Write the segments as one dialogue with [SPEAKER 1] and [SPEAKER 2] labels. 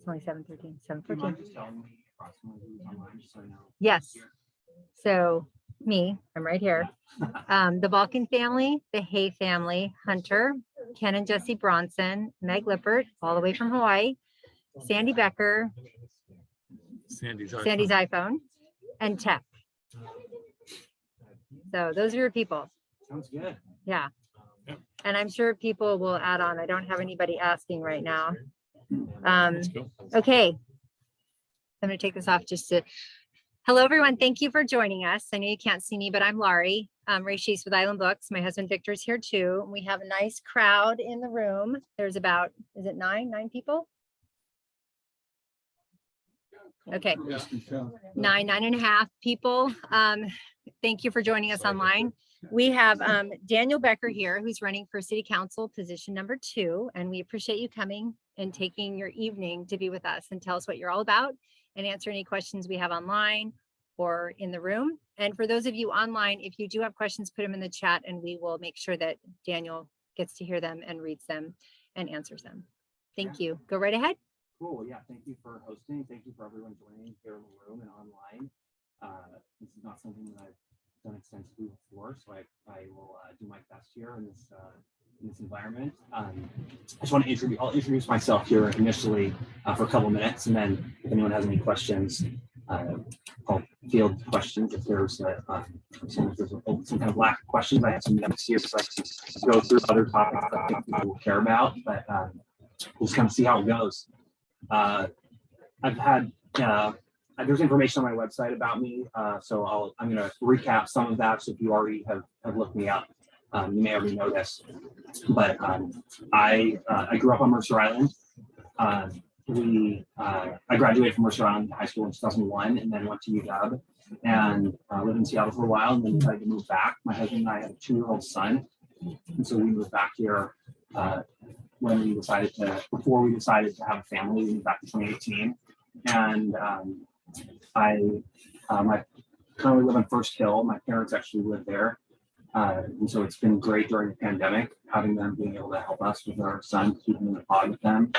[SPEAKER 1] only 7:13.
[SPEAKER 2] Do you
[SPEAKER 1] 7:14.
[SPEAKER 2] mind just telling me approximately who's online, just so I know?
[SPEAKER 1] Yes. So me, I'm right here. The Balkan family, the Hay family, Hunter, Ken and Jesse Bronson, Meg Lippert, all the way from Hawaii, Sandy Becker,
[SPEAKER 3] Sandy's
[SPEAKER 1] iPhone, and Tech. So those are your people.
[SPEAKER 2] Sounds good.
[SPEAKER 1] Yeah.
[SPEAKER 3] Yep.
[SPEAKER 1] And I'm sure people will add on. I don't have anybody asking right now.
[SPEAKER 3] Let's go.
[SPEAKER 1] Okay. I'm going to take this off just to. Hello, everyone. Thank you for joining us. I know you can't see me, but I'm Laurie. Ray Sheese with Island Books. My husband Victor's here too. We have a nice crowd in the room. There's about, is it nine people? Okay. Nine and a half people. Thank you for joining us online. We have Daniel Becker here, who's running for City Council position number 2. And we appreciate you coming and taking your evening to be with us and tell us what you're all about and answer any questions we have online or in the room. And for those of you online, if you do have questions, put them in the chat and we will make sure that Daniel gets to hear them and reads them and answers them. Thank you. Go right ahead.
[SPEAKER 2] Cool. Yeah. Thank you for hosting. Thank you for everyone joining here in the room and online. This is not something that I've done extensively before, so I will do my best here in this environment. I just want to I'll introduce myself here initially for a couple minutes, and then if anyone has any questions, I'll field questions. If there's some kind of lack of questions, I have some notes here so I can go through other topics that I think people care about, but we'll just kind of see how it goes. I've had there's information on my website about me, so I'm going to recap some of that. So if you already have looked me up, you may already know this, but I grew up on Mercer Island. I graduated from Mercer Island High School in 2001, and then went to UW and lived in Seattle for a while, and then decided to move back. My husband and I have a 2-year-old son, and so we moved back here before we decided to have a family. We moved back in 2018, and I currently live on First Hill. My parents actually live there. And so it's been great during the pandemic, having them being able to help us with our son, keeping in the pod with them.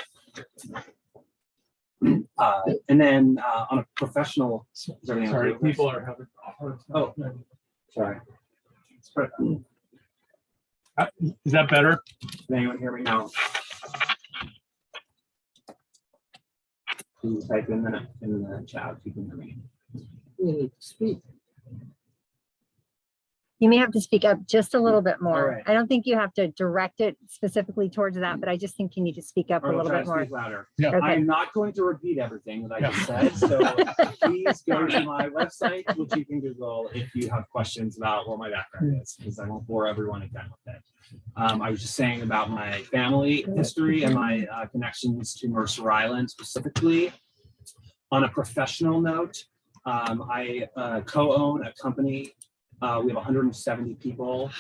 [SPEAKER 2] And then on a professional,
[SPEAKER 3] Sorry, people are having a hard time.
[SPEAKER 2] Oh, sorry.
[SPEAKER 3] Is that better?
[SPEAKER 2] Can anyone hear me now? Please type in the chat if you can hear me. We need to speak.
[SPEAKER 1] You may have to speak up just a little bit more.
[SPEAKER 2] Right.
[SPEAKER 1] I don't think you have to direct it specifically towards that, but I just think you need to speak up a little bit more.
[SPEAKER 2] Louder.
[SPEAKER 3] Yeah.
[SPEAKER 1] Okay.
[SPEAKER 2] I'm not going to repeat everything that I just said, so please go to my website, which you can Google if you have questions about what my background is, because I won't bore everyone again with it. I was just saying about my family history and my connections to Mercer Island specifically. On a professional note, I co-own a company. We have 170 people.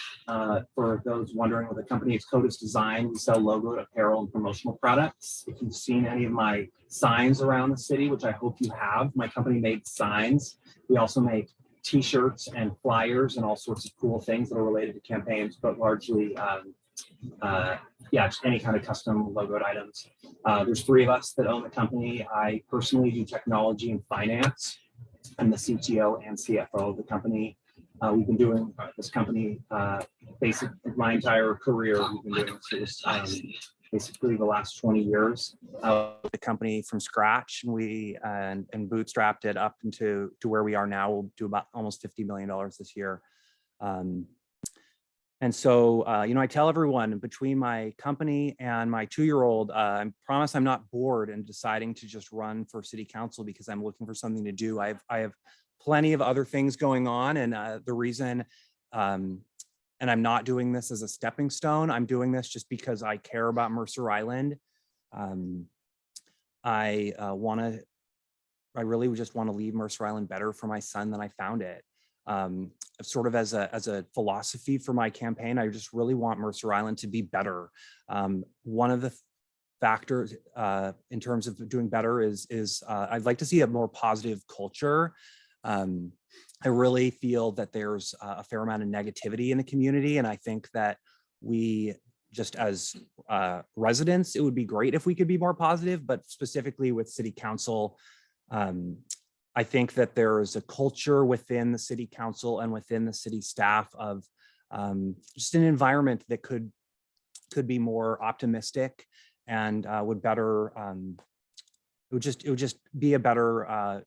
[SPEAKER 2] For those wondering what the company is, Codis Design. We sell logoed apparel and promotional products. If you've seen any of my signs around the city, which I hope you have, my company made signs. We also make T-shirts and flyers and all sorts of cool things that are related to campaigns, but largely, just any kind of custom logoed items. There's 3 of us that own the company. I personally do technology and finance. I'm the CTO and CFO of the company. We've been doing this company basically my entire career. We've been doing this basically the last 20 years. The company from scratch, and we bootstrapped it up into where we are now. We'll do about almost $50 million this year. And so, I tell everyone between my company and my 2-year-old, I promise I'm not bored and deciding to just run for city council because I'm looking for something to do. I have plenty of other things going on, and the reason, and I'm not doing this as a stepping stone, I'm doing this just because I care about Mercer Island. I really just want to leave Mercer Island better for my son than I found it. Sort of as a philosophy for my campaign, I just really want Mercer Island to be better. One of the factors in terms of doing better is I'd like to see a more positive culture. I really feel that there's a fair amount of negativity in the community, and I think that we
[SPEAKER 4] just as residents, it would be great if we could be more positive, but specifically with city council, I think that there is a culture within the city council and within the city staff of just an environment that could be more optimistic and would better, it would just be a better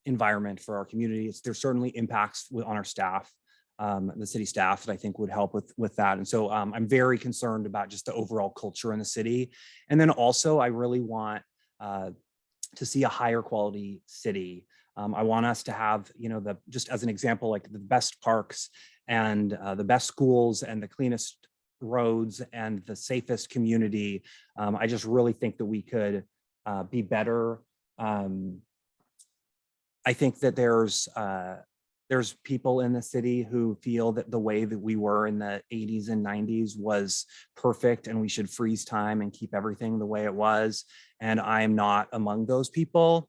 [SPEAKER 4] environment for our community. There's certainly impacts on our staff, the city staff, that I think would help with that. And so I'm very concerned about just the overall culture in the city. And then also I really want to see a higher quality city. I want us to have, just as an example, like the best parks and the best schools and the cleanest roads and the safest community. I just really think that we could be better. I think that there's people in the city who feel that the way that we were in the 80s and 90s was perfect and we should freeze time and keep everything the way it was. And I am not among those people.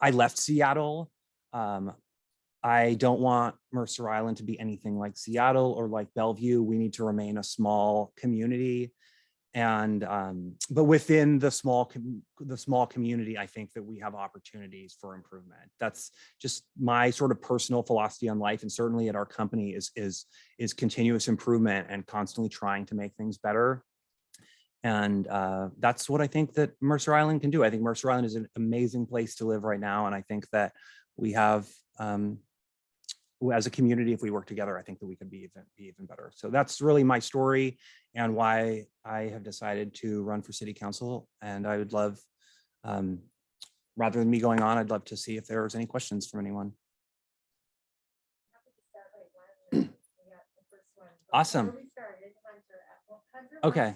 [SPEAKER 4] I left Seattle. I don't want Mercer Island to be anything like Seattle or like Bellevue. We need to remain a small community. And but within the small community, I think that we have opportunities for improvement. That's just my sort of personal philosophy on life, and certainly at our company is continuous improvement and constantly trying to make things better. And that's what I think that Mercer Island can do. I think Mercer Island is an amazing place to live right now, and I think that we have, as a community, if we work together, I think that we could be even better. So that's really my story and why I have decided to run for city council. And I would love, rather than me going on, I'd love to see if there's any questions from anyone. Awesome. Okay.
[SPEAKER 1] I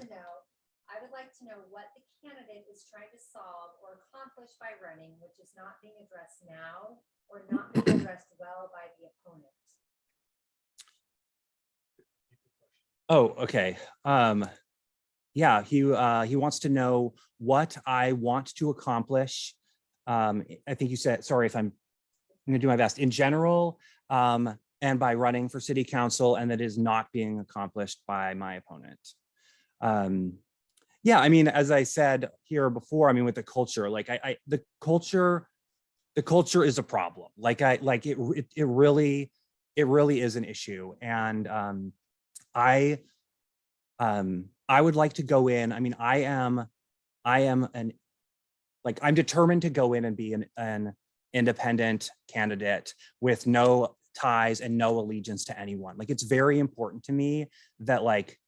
[SPEAKER 1] would like to know what the candidate is trying to solve or accomplish by running, which is not being addressed now or not being addressed well by the opponent.
[SPEAKER 4] Oh, okay. Yeah, he wants to know what I want to accomplish. I think you said, sorry if I'm gonna do my best, in general, and by running for city council, and that is not being accomplished by my opponent. Yeah, I mean, as I said here before, I mean, with the culture, like the culture is a problem. It really is an issue. And I would like to go in. I mean, I'm determined to go in and be an independent candidate with no ties and no allegiance to anyone. Like, it's very important to me that, like,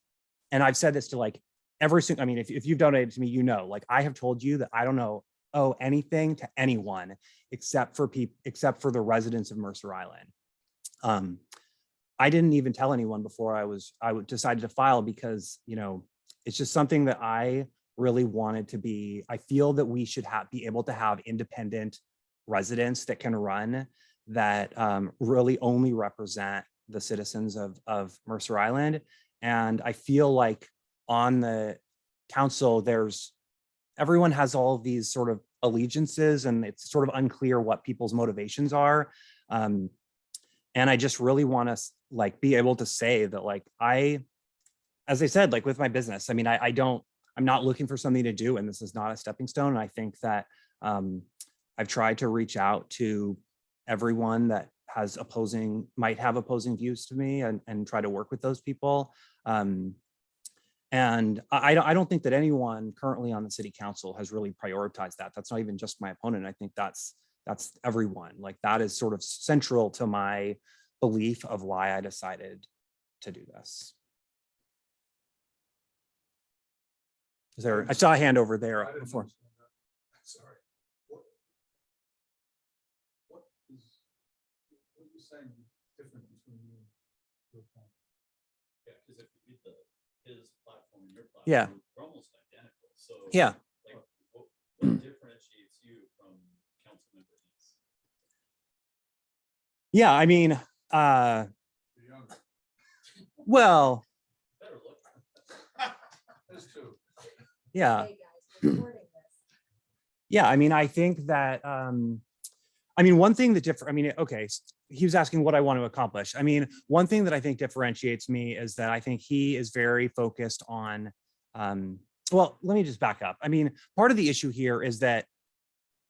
[SPEAKER 4] and I've said this to like every single, I mean, if you've donated to me, you know, like I have told you that I don't owe anything to anyone except for the residents of Mercer Island. I didn't even tell anyone before I decided to file, because, you know, it's just something that I really wanted to be. I feel that we should be able to have independent residents that can run, that really only represent the citizens of Mercer Island. And I feel like on the council, everyone has all of these sort of allegiances, and it's sort of unclear what people's motivations are. And I just really want to like be able to say that, like, as I said, like with my business, I mean, I'm not looking for something to do, and this is not a stepping stone. And I think that I've tried to reach out to everyone that might have opposing views to me, and try to work with those people. And I don't think that anyone currently on the city council has really prioritized that. That's not even just my opponent. I think that's everyone. Like, that is sort of central to my belief of why I decided to do this. I saw a hand over there before.
[SPEAKER 5] Sorry. What are you saying different between you and your opponent?
[SPEAKER 6] Yeah, because if you read his platform and your platform,
[SPEAKER 4] Yeah,
[SPEAKER 6] they're almost identical. So
[SPEAKER 4] yeah.
[SPEAKER 6] like, what differentiates you from council member East?
[SPEAKER 4] Yeah, I mean,
[SPEAKER 5] You're younger.
[SPEAKER 4] well,
[SPEAKER 6] Better look.
[SPEAKER 5] There's two.
[SPEAKER 4] yeah.
[SPEAKER 1] Hey guys, we're recording this.
[SPEAKER 4] Yeah, I mean, I think that, I mean, one thing that okay, he was asking what I want to accomplish. I mean, one thing that I think differentiates me is that I think he is very focused on, well, let me just back up. I mean, part of the issue here is that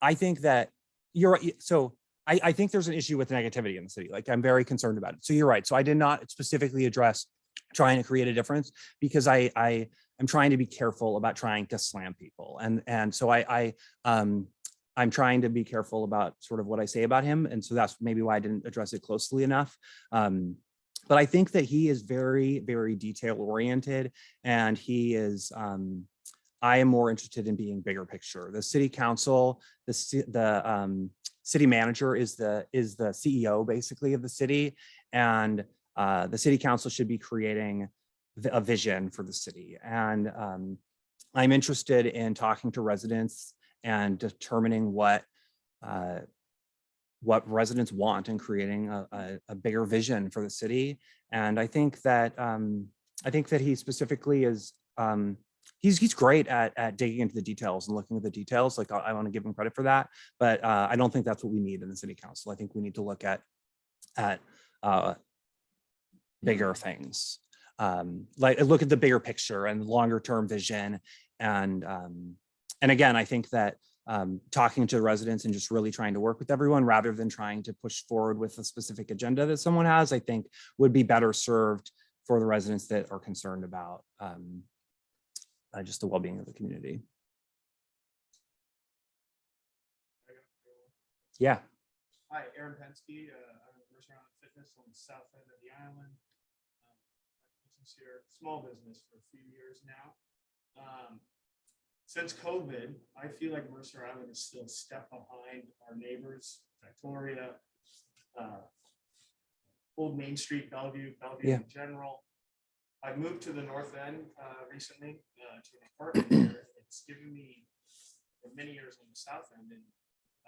[SPEAKER 4] I think that you're right. So I think there's an issue with negativity in the city. Like, I'm very concerned about it. So you're right. So I did not specifically address trying to create a difference because I'm trying to be careful about trying to slam people. And so I'm trying to be careful about sort of what I say about him. And so that's maybe why I didn't address it closely enough. But I think that he is very, very detail oriented, and he is, I am more interested in being bigger picture. The city council, the city manager is the CEO basically of the city, and the city council should be creating a vision for the city. And I'm interested in talking to residents and determining what residents want and creating a bigger vision for the city. And I think that he specifically is, he's great at digging into the details and looking at the details. Like, I want to give him credit for that, but I don't think that's what we need in the city council. I think we need to look at bigger things, like look at the bigger picture and longer term vision. And again, I think that talking to residents and just really trying to work with everyone rather than trying to push forward with a specific agenda that someone has, I think would be better served for the residents that are concerned about just the well-being of the community. Yeah.
[SPEAKER 5] Hi, Aaron Pensky. I'm a Mercer Island Fitness on the south end of the island. Business here, small business for a few years now. Since COVID, I feel like Mercer Island is still a step behind our neighbors, Victoria, Old Main Street, Bellevue
[SPEAKER 4] Yeah.
[SPEAKER 5] in general. I moved to the north end recently to an apartment here. It's given me many years on the south end, and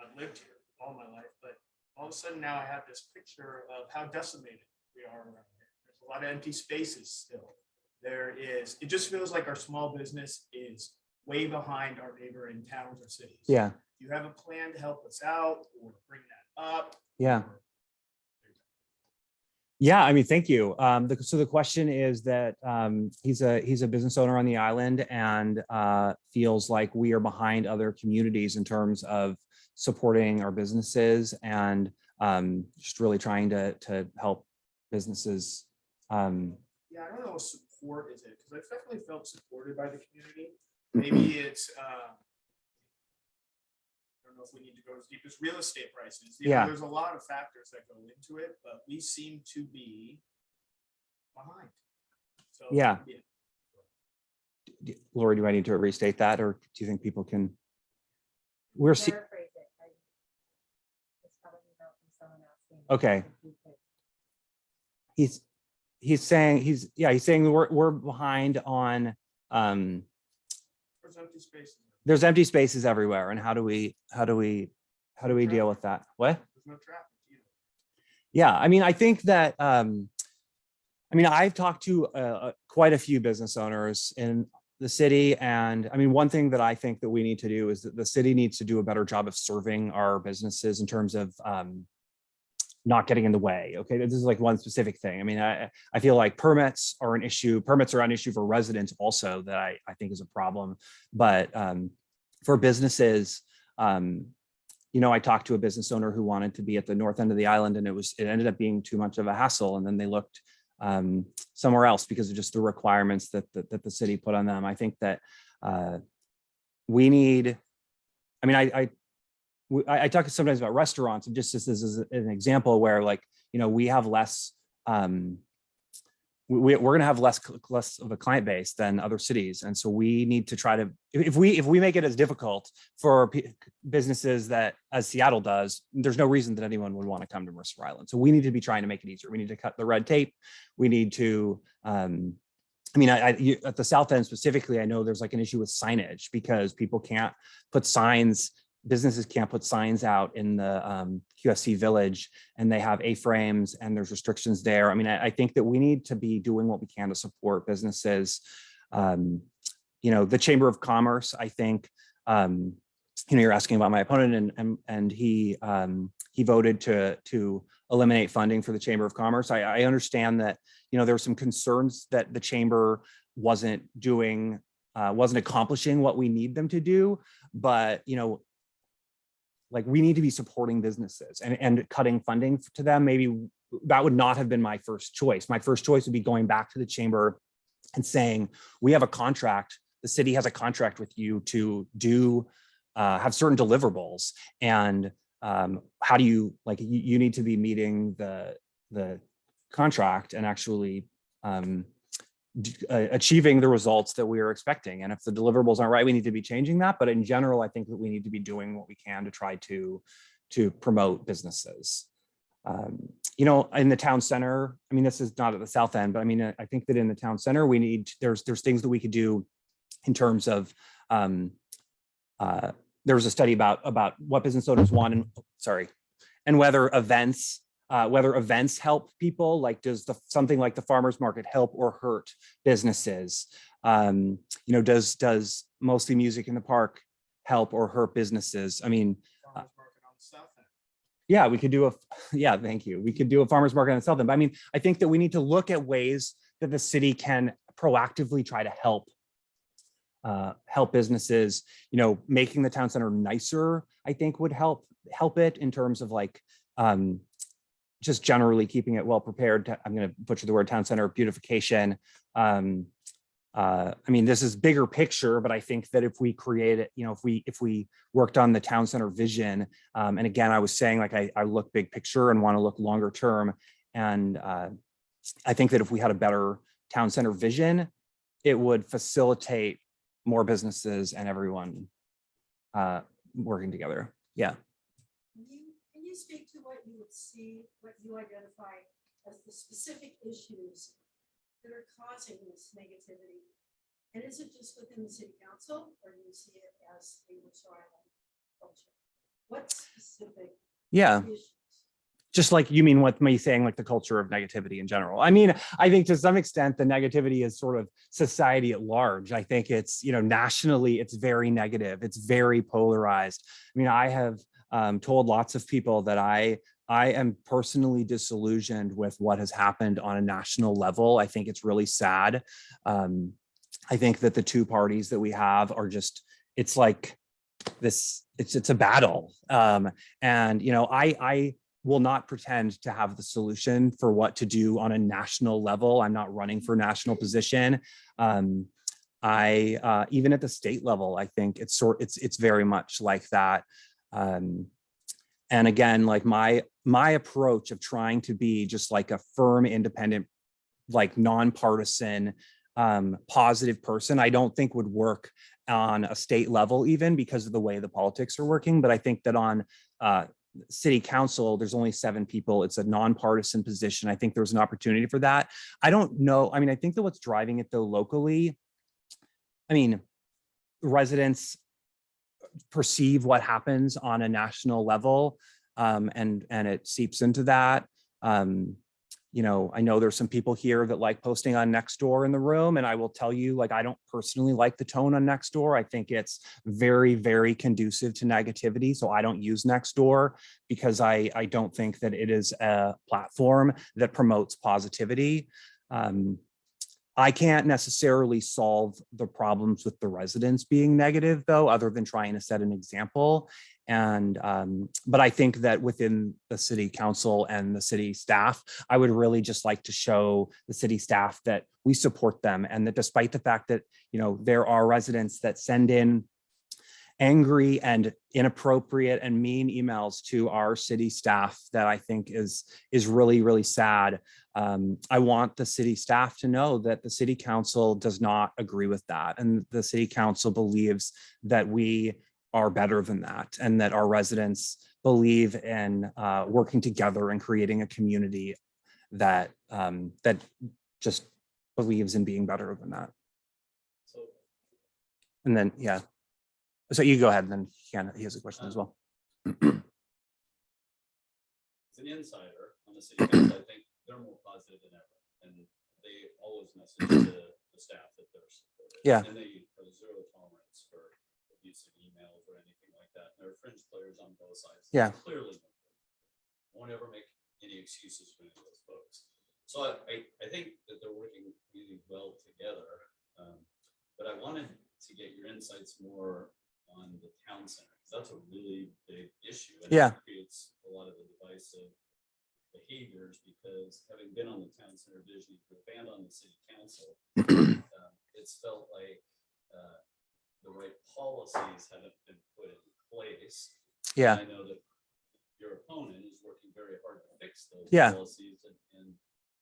[SPEAKER 5] I've lived here all my life. But all of a sudden now I have this picture of how decimated we are around here. There's a lot of empty spaces still. It just feels like our small business is way behind our neighboring towns or cities.
[SPEAKER 4] Yeah.
[SPEAKER 5] Do you have a plan to help us out or bring that up?
[SPEAKER 4] Yeah. Yeah, I mean, thank you. So the question is that he's a business owner on the island and feels like we are behind other communities in terms of supporting our businesses and just really trying to help businesses.
[SPEAKER 5] Yeah, I don't know what support is it, because I've definitely felt supported by the community. Maybe it's I don't know if we need to go as deep as real estate prices. You know, there's a lot of factors that go into it, but we seem to be behind. So
[SPEAKER 4] Yeah. Lori, do I need to restate that, or do you think people can? We're okay. He's saying we're behind on there's empty spaces everywhere, and how do we deal with that? What?
[SPEAKER 5] There's no traffic either.
[SPEAKER 4] Yeah, I mean, I think that I've talked to quite a few business owners in the city, and I mean, one thing that I think that we need to do is that the city needs to do a better job of serving our businesses in terms of not getting in the way. Okay, this is like one specific thing. I mean, I feel like permits are an issue. Permits are an issue for residents also that I think is a problem. But for businesses, I talked to a business owner who wanted to be at the north end of the island, and it ended up being too much of a hassle. And then they looked somewhere else because of just the requirements that the city put on them. I think that we need, I talk sometimes about restaurants, and just this is an example where, like, we have less, we're going to have less of a client base than other cities. And so we need to try to, if we make it as difficult for businesses that as Seattle does, there's no reason that anyone would want to come to Mercer Island. So we need to be trying to make it easier. We need to cut the red tape. We need to, at the south end specifically, I know there's like an issue with signage because people can't put signs. Businesses can't put signs out in the QFC village, and they have A-frames and there's restrictions there. I mean, I think that we need to be doing what we can to support businesses. The Chamber of Commerce, I think, you're asking about my opponent, and he voted to eliminate funding for the Chamber of Commerce. I understand that, there were some concerns that the chamber wasn't accomplishing what we need them to do, but like, we need to be supporting businesses, and cutting funding to them. Maybe that would not have been my first choice. My first choice would be going back to the chamber and saying, we have a contract. The city has a contract with you to have certain deliverables, and how do you, like, you need to be meeting the contract and actually achieving the results that we are expecting. And if the deliverables aren't right, we need to be changing that. But in general, I think that we need to be doing what we can to try to promote businesses. In the town center, I mean, this is not at the south end, but I mean, I think that in the town center, there's things that we could do in terms of, there was a study about what business owners want, and whether events help people. Like, does something like the farmers market help or hurt businesses? Does mostly music in the park help or hurt businesses? I mean,
[SPEAKER 5] Farmers market on the south end.
[SPEAKER 4] yeah, we could do thank you. We could do a farmer's market on the south end. But I mean, I think that we need to look at ways that the city can proactively try to help businesses. Making the town center nicer, I think, would help it in terms of, like, just generally keeping it well prepared. I'm going to butcher the word, town center beautification. I mean, this is bigger picture, but I think that if we create it, if we worked on the town center vision, and again, I was saying, like, I look big picture and want to look longer term. And I think that if we had a better town center vision, it would facilitate more businesses and everyone working together. Yeah.
[SPEAKER 7] Can you speak to what you would see, what you identify as the specific issues that are causing this negativity? And is it just within the city council, or do you see it as a Mercer Island culture? What specific issues?
[SPEAKER 4] Just like, you mean with me saying, like, the culture of negativity in general? I mean, I think to some extent the negativity is sort of society at large. I think it's, nationally, it's very negative. It's very polarized. I mean, I have told lots of people that I am personally disillusioned with what has happened on a national level. I think it's really sad. I think that the two parties that we have are just, it's like this, it's a battle. And, I will not pretend to have the solution for what to do on a national level. I'm not running for national position. Even at the state level, I think it's very much like that. And again, like, my approach of trying to be just like a firm, independent, like, nonpartisan, positive person, I don't think would work on a state level, even because of the way the politics are working. But I think that on city council, there's only 7 people. It's a nonpartisan position. I think there's an opportunity for that. I don't know. I mean, I think that what's driving it, though, locally, I mean, residents perceive what happens on a national level, and it seeps into that. I know there's some people here that like posting on Nextdoor in the room, and I will tell you, like, I don't personally like the tone on Nextdoor. I think it's very, very conducive to negativity. So I don't use Nextdoor because I don't think that it is a platform that promotes positivity. I can't necessarily solve the problems with the residents being negative, though, other than trying to set an example. And but I think that within the city council and the city staff, I would really just like to show the city staff that we support them, and that despite the fact that, there are residents that send in angry and inappropriate and mean emails to our city staff, that I think is really, really sad. I want the city staff to know that the city council does not agree with that, and the city council believes that we are better than that, and that our residents believe in working together and creating a community that just believes in being better than that. And then, yeah. So you go ahead, and then he has a question as well.
[SPEAKER 6] As an insider on the city council, I think they're more positive than ever, and they always message to the staff that they're supportive.
[SPEAKER 4] Yeah.
[SPEAKER 6] And they have 0 tolerance for abusive emails or anything like
[SPEAKER 4] Yeah.
[SPEAKER 6] Clearly. Won't ever make any excuses for any of those folks. So I think that they're working really well together. But I wanted to get your insights more on the town center, because that's a really big issue. And
[SPEAKER 4] Yeah.
[SPEAKER 6] it creates a lot of the divisive behaviors, because having been on the town center visioning group and on the city council, it's felt like the right policies haven't been put in place.
[SPEAKER 4] Yeah.
[SPEAKER 6] And I know that your opponent is working very hard to fix those
[SPEAKER 4] Yeah.
[SPEAKER 6] policies and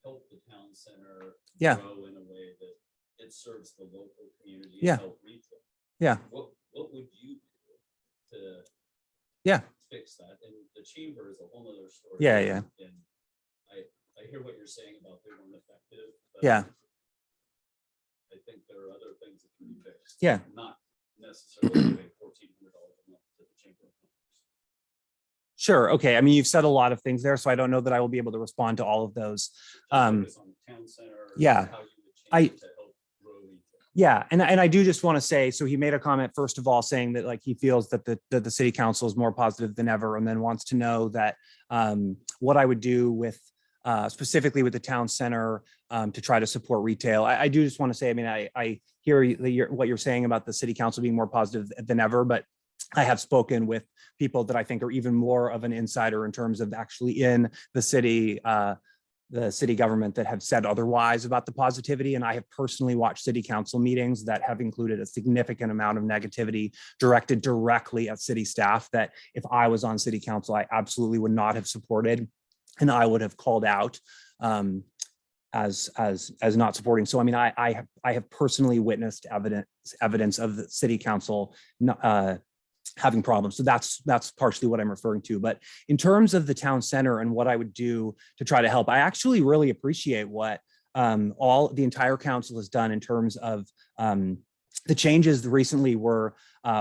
[SPEAKER 6] help the town center
[SPEAKER 4] Yeah.
[SPEAKER 6] grow in a way that it serves the local community
[SPEAKER 4] Yeah.
[SPEAKER 6] and help retail.
[SPEAKER 4] Yeah.
[SPEAKER 6] What would you do to
[SPEAKER 4] Yeah.
[SPEAKER 6] fix that? And the chamber is a whole nother story.
[SPEAKER 4] Yeah, yeah.
[SPEAKER 6] And I hear what you're saying about they weren't effective. But
[SPEAKER 4] Yeah.
[SPEAKER 6] I think there are other things that can be fixed.
[SPEAKER 4] Yeah.
[SPEAKER 6] Not necessarily giving $1,400 a month to the chamber of commerce.
[SPEAKER 4] Sure. Okay. I mean, you've said a lot of things there, so I don't know that I will be able to respond to all of those.
[SPEAKER 6] Just
[SPEAKER 4] Um,
[SPEAKER 6] focus on the town center.
[SPEAKER 4] yeah.
[SPEAKER 6] How you would change
[SPEAKER 4] I-
[SPEAKER 6] it to help grow retail.
[SPEAKER 4] Yeah, and I do just want to say, so he made a comment, first of all, saying that like he feels that the city council is more positive than ever, and then wants to know that what I would do with specifically with the town center to try to support retail. I do just want to say, I mean, I hear what you're saying about the city council being more positive than ever, but I have spoken with people that I think are even more of an insider in terms of actually in the city government that have said otherwise about the positivity. And I have personally watched city council meetings that have included a significant amount of negativity directed directly at city staff that if I was on city council, I absolutely would not have supported, and I would have called out as not supporting. So, I mean, I have personally witnessed evidence of the city council having problems. So that's partially what I'm referring to. But in terms of the town center and what I would do to try to help, I actually really appreciate what the entire council has done in terms of the changes recently were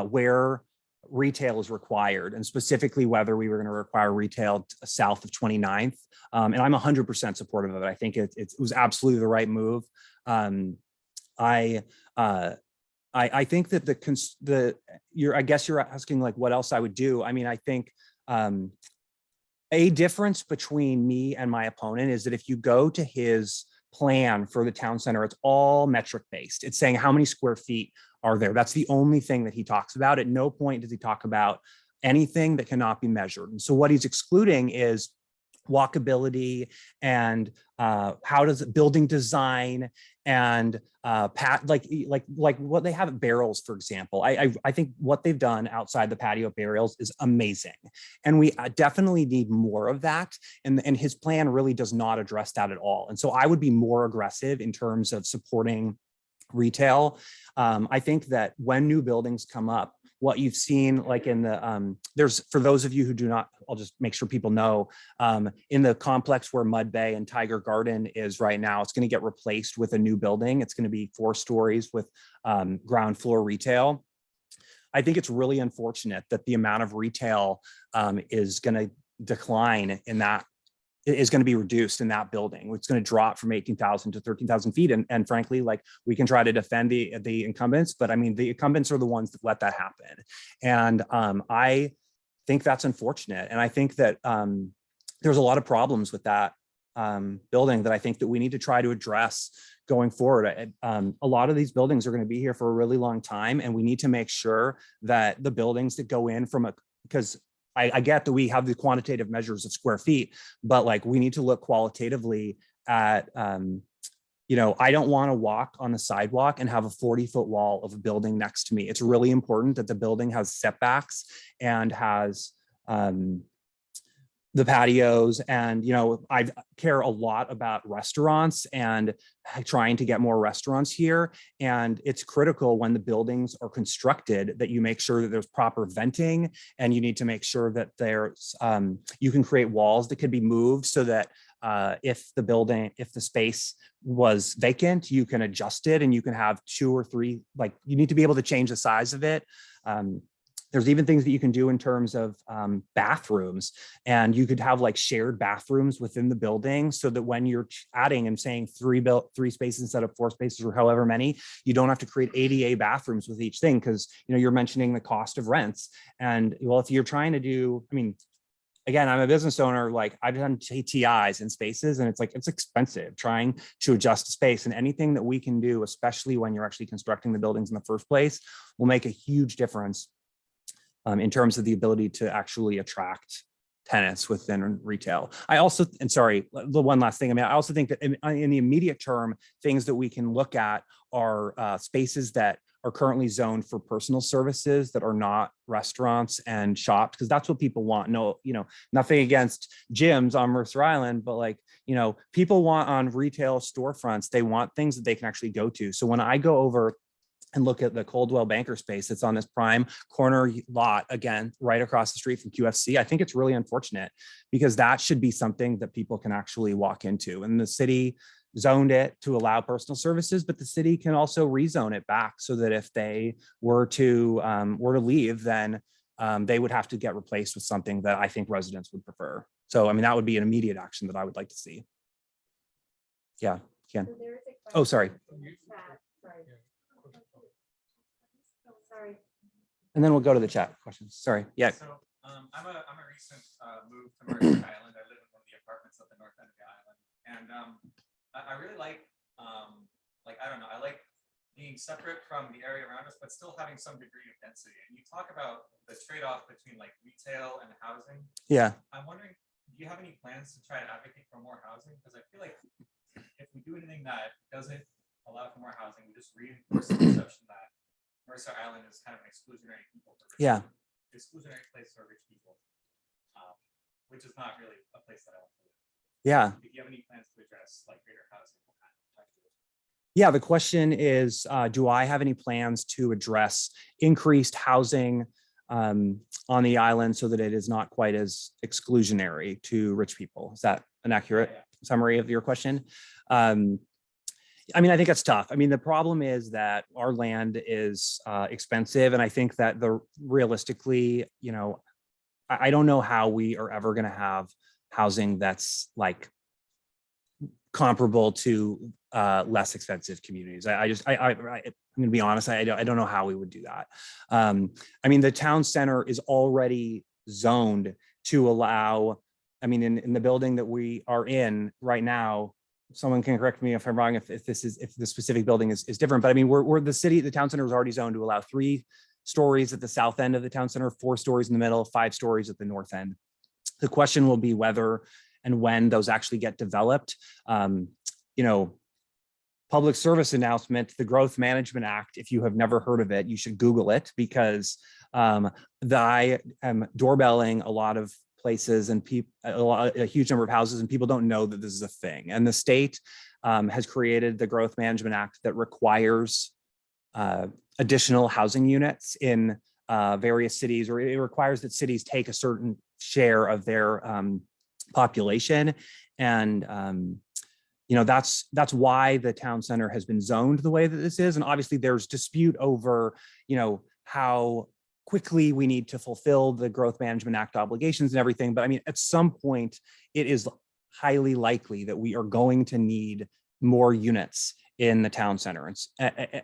[SPEAKER 4] where retail is required, and specifically whether we were going to require retail south of 29th. And I'm 100% supportive of it. I think it was absolutely the right move. I think that I guess you're asking like what else I would do. I mean, I think a difference between me and my opponent is that if you go to his plan for the town center, it's all metric based. It's saying how many square feet are there. That's the only thing that he talks about. At no point does he talk about anything that cannot be measured. And so what he's excluding is walkability and how does building design and like what they have at Barrels, for example. I think what they've done outside the patio at Barrels is amazing, and we definitely need more of that. And his plan really does not address that at all. And so I would be more aggressive in terms of supporting retail. I think that when new buildings come up, what you've seen like in the there's, for those of you who do not, I'll just make sure people know, in the complex where Mud Bay and Tiger Garden is right now, it's going to get replaced with a new building. It's going to be 4 stories with ground floor retail. I think it's really unfortunate that the amount of retail is going to decline in that, is going to be reduced in that building. It's going to drop from 18,000 to 13,000 feet. And frankly, like we can try to defend the incumbents, but I mean, the incumbents are the ones that let that happen. And I think that's unfortunate. And I think that there's a lot of problems with that building that I think that we need to try to address going forward. A lot of these buildings are going to be here for a really long time. And we need to make sure that the buildings that go in because I get that we have the quantitative measures of square feet, but like we need to look qualitatively at, I don't want to walk on the sidewalk and have a 40-foot wall of a building next to me. It's really important that the building has setbacks and has the patios. And, I care a lot about restaurants and trying to get more restaurants here. And it's critical when the buildings are constructed that you make sure that there's proper venting, and you need to make sure that there's, you can create walls that could be moved so that if the space was vacant, you can adjust it and you can have 2 or 3, like you need to be able to change the size of it. There's even things that you can do in terms of bathrooms, and you could have like shared bathrooms within the building so that when you're adding and saying 3 spaces instead of 4 spaces or however many, you don't have to create ADA bathrooms with each thing, because you're mentioning the cost of rents. And well, if you're trying to do, I mean, again, I'm a business owner, like I've done TIs in spaces and it's like, it's expensive trying to adjust space, and anything that we can do, especially when you're actually constructing the buildings in the first place, will make a huge difference in terms of the ability to actually attract tenants within retail. I also, and sorry, the one last thing, I mean, I also think that in the immediate term, things that we can look at are spaces that are currently zoned for personal services that are not restaurants and shops, because that's what people want. No, nothing against gyms on Mercer Island, but like, people want on retail storefronts, they want things that they can actually go to. So when I go over and look at the Coldwell Banker space that's on this prime corner lot, again, right across the street from QFC, I think it's really unfortunate, because that should be something that people can actually walk into. And the city zoned it to allow personal services, but the city can also rezone it back so that if they were to leave, then they would have to get replaced with something that I think residents would prefer. So, I mean, that would be an immediate action that I would like to see. Yeah, Ken. Oh, sorry.
[SPEAKER 7] Sorry.
[SPEAKER 4] And then we'll go to the chat questions. Sorry. Yeah.
[SPEAKER 8] So I'm a recent move to Mercer Island. I live in one of the apartments at the north end of the island, and I really like I don't know, I like being separate from the area around us, but still having some degree of density. And you talk about the trade-off between like retail and housing.
[SPEAKER 4] Yeah.
[SPEAKER 8] I'm wondering, do you have any plans to try to advocate for more housing? Because I feel like if we do anything that doesn't allow for more housing, we just reinforce the perception that Mercer Island is kind of an exclusionary exclusionary place for rich people, which is not really a place that I want to live.
[SPEAKER 4] Yeah.
[SPEAKER 8] If you have any plans to address like greater housing?
[SPEAKER 4] Yeah, the question is, do I have any plans to address increased housing on the island so that it is not quite as exclusionary to rich people? Is that an accurate summary of your question? I mean, I think it's tough. I mean, the problem is that our land is expensive. And I think that realistically, I don't know how we are ever going to have housing that's like comparable to less expensive communities. I'm going to be honest. I don't know how we would do that. I mean, the town center is already zoned to allow, I mean, in the building that we are in right now, someone can correct me if I'm wrong, if the specific building is different, but I mean, we're the town center is already zoned to allow 3 stories at the south end of the town center, 4 stories in the middle, 5 stories at the north end. The question will be whether and when those actually get developed. Public service announcement, the Growth Management Act, if you have never heard of it, you should Google it, because I am doorbelling a lot of places and a huge number of houses, and people don't know that this is a thing. And the state has created the Growth Management Act that requires additional housing units in various cities, or it requires that cities take a certain share of their population. And that's why the town center has been zoned the way that this is. And obviously there's dispute over, how quickly we need to fulfill the Growth Management Act obligations and everything. But I mean, at some point, it is highly likely that we are going to need more units in the town center.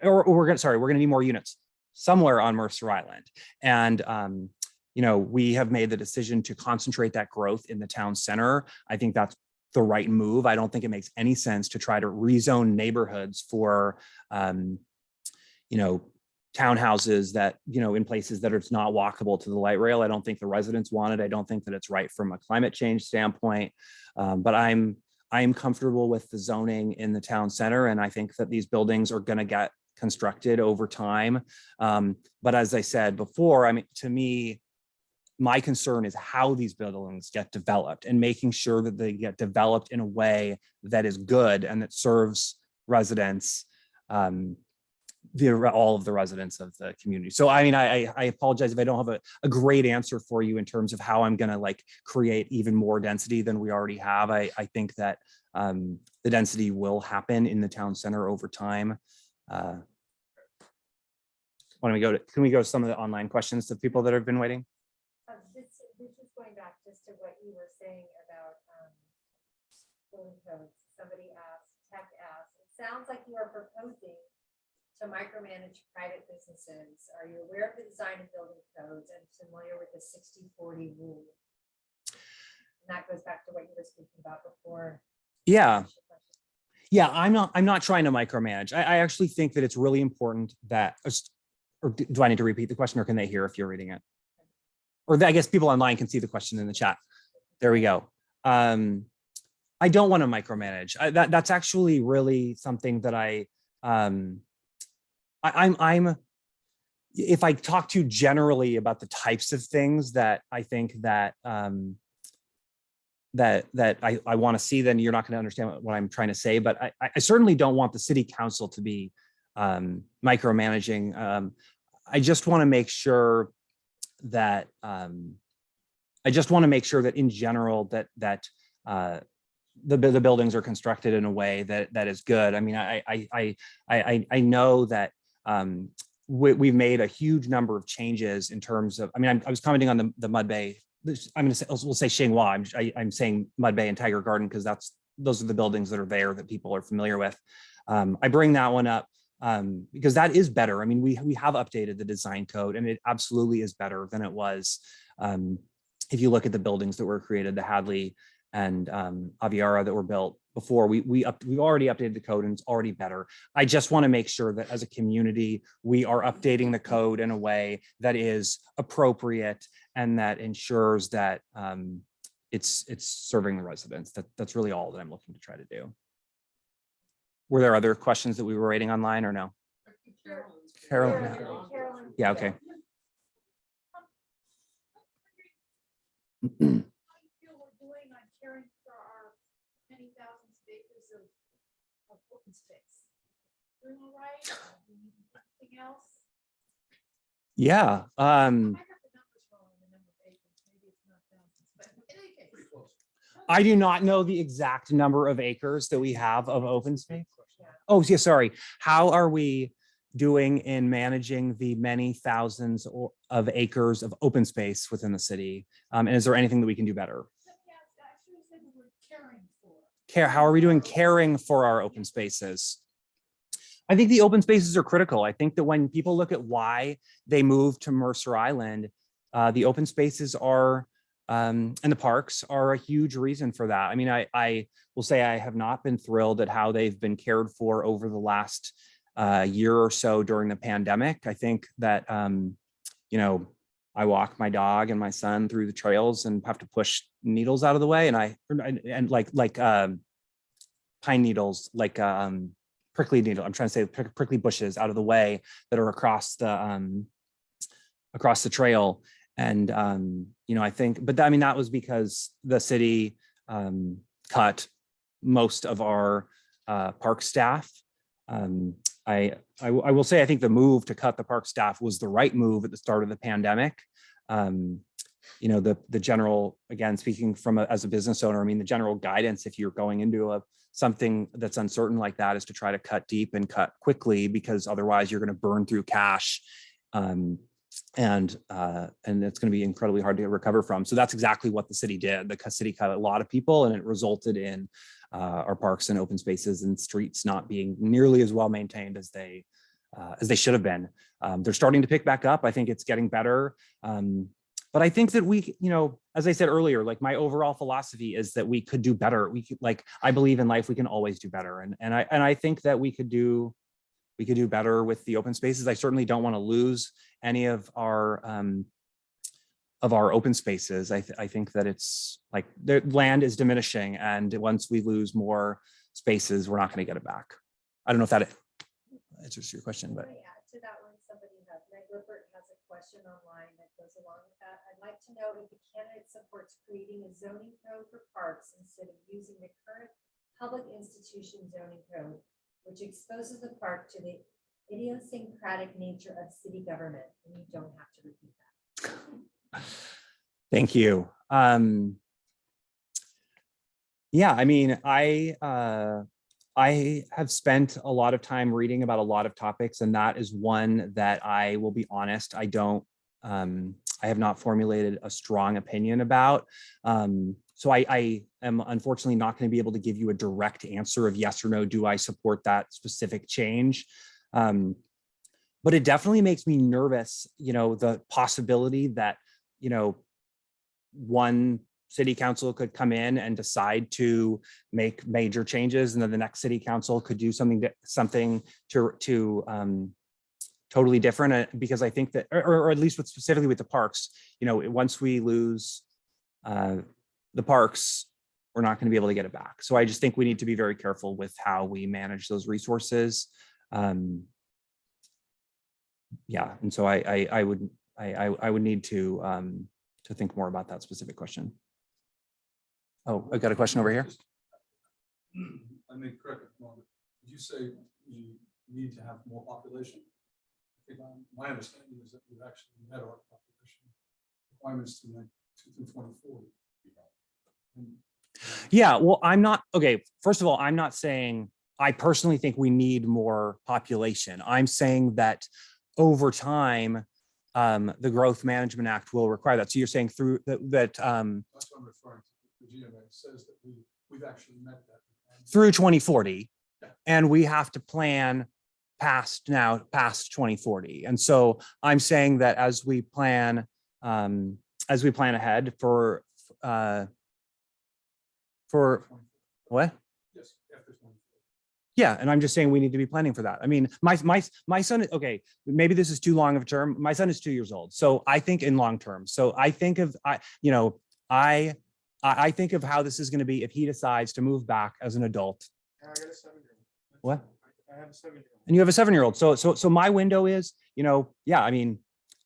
[SPEAKER 4] Or we're going to need more units somewhere on Mercer Island. And, we have made the decision to concentrate that growth in the town center. I think that's the right move. I don't think it makes any sense to try to rezone neighborhoods for, townhouses that, in places that it's not walkable to the light rail. I don't think the residents want it. I don't think that it's right from a climate change standpoint. But I'm comfortable with the zoning in the town center. And I think that these buildings are going to get constructed over time. But as I said before, I mean, to me, my concern is how these buildings get developed and making sure that they get developed in a way that is good and that serves residents, all of the residents of the community. So, I mean, I apologize if I don't have a great answer for you in terms of how I'm going to create even more density than we already have. I think that the density will happen in the town center over time. Can we go to some of the online questions to people that have been waiting?
[SPEAKER 1] This is going back just to what you were saying about building codes. Somebody Tech asked, it sounds like you are proposing to micromanage private businesses. Are you aware of the design of building codes and familiar with the 60-40 rule? And that goes back to what you were speaking about before.
[SPEAKER 4] Yeah. Yeah, I'm not trying to micromanage. I actually think that it's really important that, or do I need to repeat the question, or can they hear if you're reading it? Or I guess people online can see the question in the chat. There we go. I don't want to micromanage. That's actually really something that I'm if I talk to you generally about the types of things that I think that that I want to see, then you're not going to understand what I'm trying to say. But I certainly don't want the city council to be micromanaging. I just want to make sure that in general that the buildings are constructed in a way that is good. I mean, I know that we've made a huge number of changes in terms of. I mean, I was commenting on the Mud Bay. I'm going to say, we'll say Xinhua. I'm saying Mud Bay and Tiger Garden because those are the buildings that are there that people are familiar with. I bring that one up because that is better. I mean, we have updated the design code, and it absolutely is better than it was. If you look at the buildings that were created, the Hadley and Aviara that were built before, we've already updated the code, and it's already better. I just want to make sure that as a community, we are updating the code in a way that is appropriate and that ensures that it's serving the residents. That's really all that I'm looking to try to do. Were there other questions that we were rating online or no? Carolyn. Yeah, okay.
[SPEAKER 7] How do you feel we're doing on caring for our many thousands of acres of open space? Doing all right? Do you need anything else?
[SPEAKER 4] Yeah.
[SPEAKER 7] I got the numbers wrong on the number of acres. Maybe it's not thousands, but in any case.
[SPEAKER 4] I do not know the exact number of acres that we have of open space. Oh, yeah, sorry. How are we doing in managing the many thousands of acres of open space within the city? And is there anything that we can do better? How are we doing caring for our open spaces? I think the open spaces are critical. I think that when people look at why they moved to Mercer Island, the open spaces are and the parks are a huge reason for that. I mean, I will say I have not been thrilled at how they've been cared for over the last year or so during the pandemic. I think that, you know, I walk my dog and my son through the trails and have to push needles out of the way. And like pine needles, like prickly needle. I'm trying to say prickly bushes out of the way that are across the trail. And, you know, I think, but I mean, that was because the city cut most of our park staff. I will say, I think the move to cut the park staff was the right move at the start of the pandemic. You know, the general, again, speaking from as a business owner, I mean, the general guidance, if you're going into something that's uncertain like that, is to try to cut deep and cut quickly, because otherwise you're going to burn through cash. And it's going to be incredibly hard to recover from. So that's exactly what the city did. The city cut a lot of people, and it resulted in our parks and open spaces and streets not being nearly as well maintained as they should have been. They're starting to pick back up. I think it's getting better. But I think that we, you know, as I said earlier, like my overall philosophy is that we could do better. We could, like, I believe in life, we can always do better. And I think that we could do better with the open spaces. I certainly don't want to lose any of our open spaces. I think that it's like the land is diminishing, and once we lose more spaces, we're not going to get it back. I don't know if that answers your question, but.
[SPEAKER 1] Can I add to that one? Meg Lippert has a question online that goes along with that. I'd like to know if the candidate supports creating a zoning code for parks instead of using the current public institution zoning code, which exposes the park to the idiosyncratic nature of city government. And you don't have to repeat that.
[SPEAKER 4] Thank you. Yeah, I mean, I have spent a lot of time reading about a lot of topics, and that is one that I will be honest, I have not formulated a strong opinion about. So I am unfortunately not going to be able to give you a direct answer of yes or no, do I support that specific change? But it definitely makes me nervous, you know, the possibility that, you know, one city council could come in and decide to make major changes, and then the next city council could do something totally different, because I think that, or at least with specifically with the parks, you know, once we lose the parks, we're not going to be able to get it back. So I just think we need to be very careful with how we manage those resources. Yeah, and so I would need to think more about that specific question. Oh, I got a question over here.
[SPEAKER 9] I mean, correct me if I'm wrong, did you say you need to have more population? I think my understanding is that we've actually met our population requirements through 2040.
[SPEAKER 4] Yeah, well, I'm not, okay, first of all, I'm not saying, I personally think we need more population. I'm saying that over time, the Growth Management Act will require that. So you're saying through that,
[SPEAKER 9] That's what I'm referring to. The GMA says that we've actually met that.
[SPEAKER 4] through 2040, and we have to plan past 2040. And so I'm saying that as we plan ahead for what?
[SPEAKER 9] Yes, after 2040.
[SPEAKER 4] Yeah, and I'm just saying we need to be planning for that. I mean, my son, okay, maybe this is too long of a term. My son is 2 years old, so I think in long term. So I think of, I think of how this is going to be if he decides to move back as an adult.
[SPEAKER 5] I got a 7-year-old.
[SPEAKER 4] What?
[SPEAKER 5] I have a 7-year-old.
[SPEAKER 4] And you have a 7-year-old. So my window is, yeah, I mean,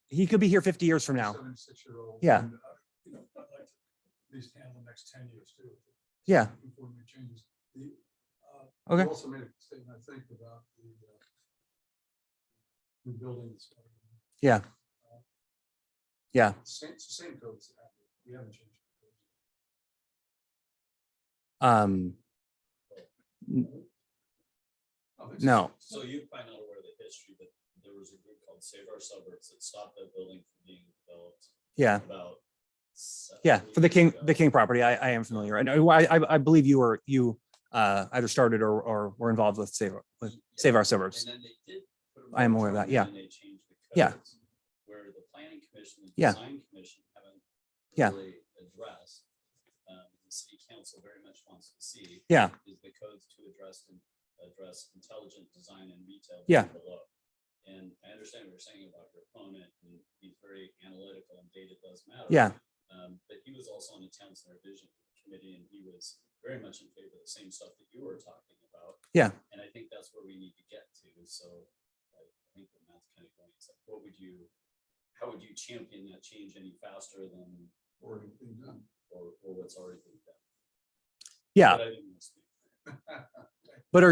[SPEAKER 4] he could be here 50 years from now.
[SPEAKER 9] 76-year-old.
[SPEAKER 4] Yeah.
[SPEAKER 9] And, I'd like to at least handle the next 10 years too.
[SPEAKER 4] Yeah.
[SPEAKER 9] Before we make changes.
[SPEAKER 4] Okay.
[SPEAKER 9] You also made a statement, I think, about the new buildings.
[SPEAKER 4] Yeah. Yeah.
[SPEAKER 9] It's the same codes. We haven't changed.
[SPEAKER 4] No.
[SPEAKER 6] So you find out where the history that there was a group called Save Our Suburbs that stopped that building from being developed
[SPEAKER 4] Yeah.
[SPEAKER 6] about.
[SPEAKER 4] Yeah. For the
[SPEAKER 6] 7 years ago.
[SPEAKER 4] King property, I am familiar. And I believe you either started or were involved with Save Our Suburbs.
[SPEAKER 6] And then they did put a
[SPEAKER 4] I am aware of that, yeah.
[SPEAKER 6] moratorium and they changed the
[SPEAKER 4] Yeah.
[SPEAKER 6] codes, where the planning commission and
[SPEAKER 4] Yeah.
[SPEAKER 6] design commission haven't
[SPEAKER 4] Yeah.
[SPEAKER 6] really addressed. The city council very much wants to see.
[SPEAKER 4] Yeah.
[SPEAKER 6] Is the codes to address intelligent design and retail.
[SPEAKER 4] Yeah.
[SPEAKER 6] below. And I understand what you're saying about your opponent, and he's very analytical and data does matter.
[SPEAKER 4] Yeah.
[SPEAKER 6] But he was also on the town center vision committee, and he was very much in favor of the same stuff that you were talking about.
[SPEAKER 4] Yeah.
[SPEAKER 6] And I think that's where we need to get to. So I think that Matt's kind of going, it's like, how would you champion that change any faster than
[SPEAKER 9] Already being done.
[SPEAKER 6] or what's already been done?
[SPEAKER 4] Yeah.
[SPEAKER 6] But I didn't speak.
[SPEAKER 4] But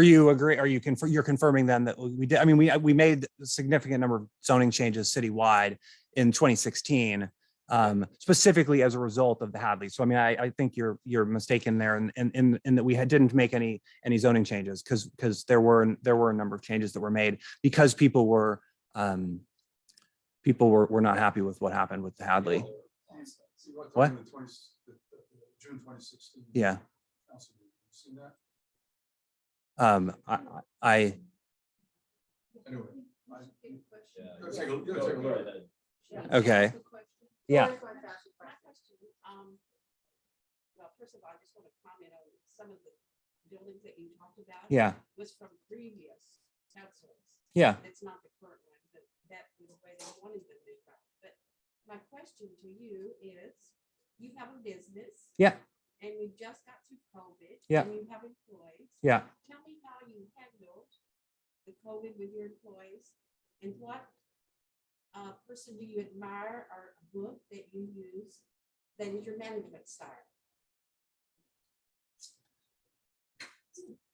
[SPEAKER 4] you're confirming then that we did, I mean, we made a significant number of zoning changes citywide in 2016, specifically as a result of the Hadley. So I mean, I think you're mistaken there in that we didn't make any zoning changes because there were a number of changes that were made because people were not happy with what happened with the Hadley. What?
[SPEAKER 9] June 2016.
[SPEAKER 4] Yeah.
[SPEAKER 9] Council meeting. You seen that?
[SPEAKER 4] I
[SPEAKER 9] Anyway.
[SPEAKER 6] Yeah.
[SPEAKER 9] Go take a look.
[SPEAKER 4] Okay. Yeah.
[SPEAKER 10] Well, first of all, I just want to comment on some of the buildings that you talked about.
[SPEAKER 4] Yeah.
[SPEAKER 10] Was from previous councils.
[SPEAKER 4] Yeah.
[SPEAKER 10] It's not the current one, but that was the way they wanted them to be. But my question to you is, you have a business.
[SPEAKER 4] Yeah.
[SPEAKER 10] And you just got through COVID.
[SPEAKER 4] Yeah.
[SPEAKER 10] And you have employees.
[SPEAKER 4] Yeah.
[SPEAKER 10] Tell me how you handled the COVID with your employees, and what person do you admire or a book that you use that is your management style?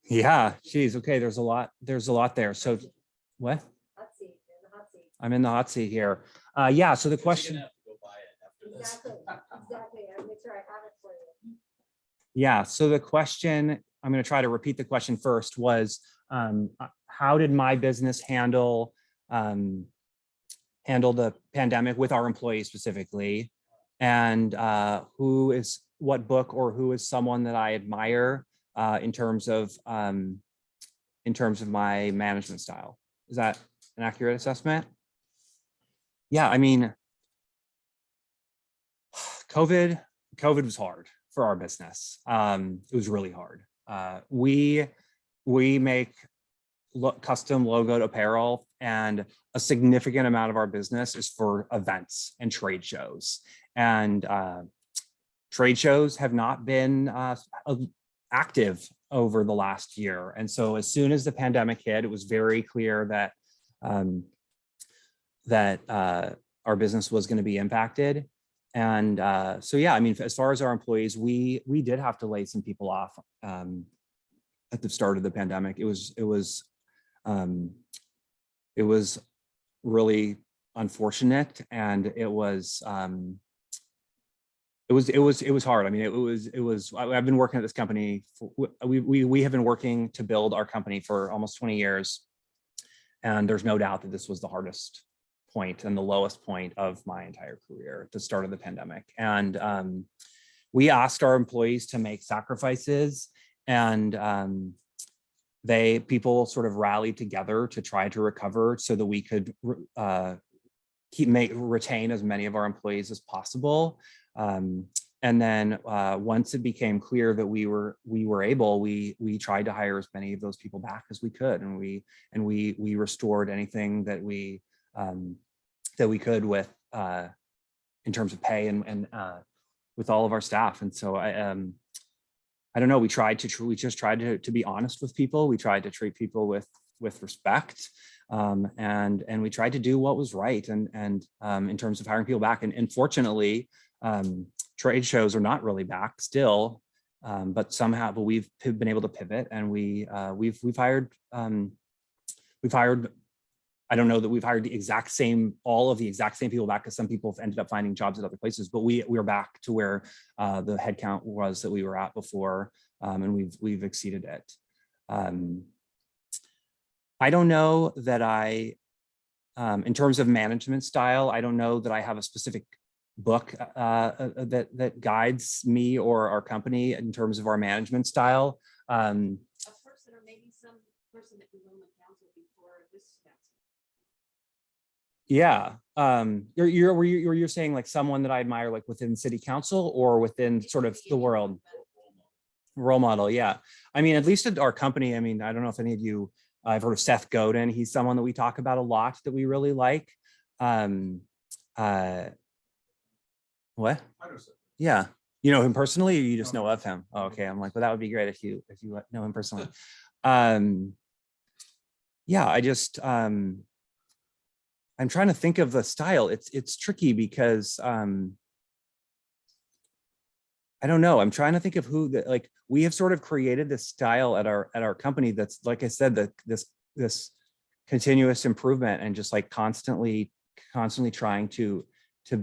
[SPEAKER 4] Yeah. Geez. Okay. There's a lot there. So what?
[SPEAKER 1] Hot seat, there's a hot seat.
[SPEAKER 4] I'm in the hot seat here. Yeah. So the
[SPEAKER 6] You're
[SPEAKER 4] question.
[SPEAKER 6] gonna have to go buy it after this.
[SPEAKER 1] Exactly. I'll make sure I have it for you.
[SPEAKER 4] Yeah. So the question, I'm going to try to repeat the question first, was how did my business handle the pandemic with our employees specifically? And what book or who is someone that I admire in terms of my management style? Is that an accurate assessment? Yeah. I mean, COVID COVID was hard for our business. It was really hard. We make custom logoed apparel, and a significant amount of our business is for events and trade shows. And trade shows have not been active over the last year. And so as soon as the pandemic hit, it was very clear that our business was going to be impacted. And so, yeah, I mean, as far as our employees, we did have to lay some people off at the start of the pandemic. It was really unfortunate, and it was hard. I mean, it was. I've been working at this company. We have been working to build our company for almost 20 years, and there's no doubt that this was the hardest point and the lowest point of my entire career at the start of the pandemic. And we asked our employees to make sacrifices, and people sort of rallied together to try to recover so that we could retain as many of our employees as possible. And then once it became clear that we were able, we tried to hire as many of those people back as we could, and we restored anything that we could with in terms of pay and with all of our staff. And so I don't know, we just tried to be honest with people. We tried to treat people with respect, and we tried to do what was right. And in terms of hiring people back, and fortunately, trade shows are not really back still, but we've been able to pivot, and we've hired. I don't know that we've hired all of the exact same people back, because some people have ended up finding jobs at other places, but we're back to where the headcount was that we were at before, and we've exceeded it. I don't know that in terms of management style, I don't know that I have a specific book that guides me or our company in terms of our management style.
[SPEAKER 10] A person, or maybe some person that was on the council before this council.
[SPEAKER 4] Yeah, you're saying like someone that I admire, like within city council or within sort of the world role model. Yeah, I mean, at least at our company, I mean, I don't know if any of you, I've heard of Seth Godin. He's someone that we talk about a lot that we really like. What? Yeah, you know him personally, or you just know of him? Oh, okay, I'm like, well, that would be great if you know him personally. Yeah, I just I'm trying to think of the style. It's tricky because I don't know. I'm trying to think of like we have sort of created this style at our company that's, like I said, this continuous improvement, and just like constantly trying to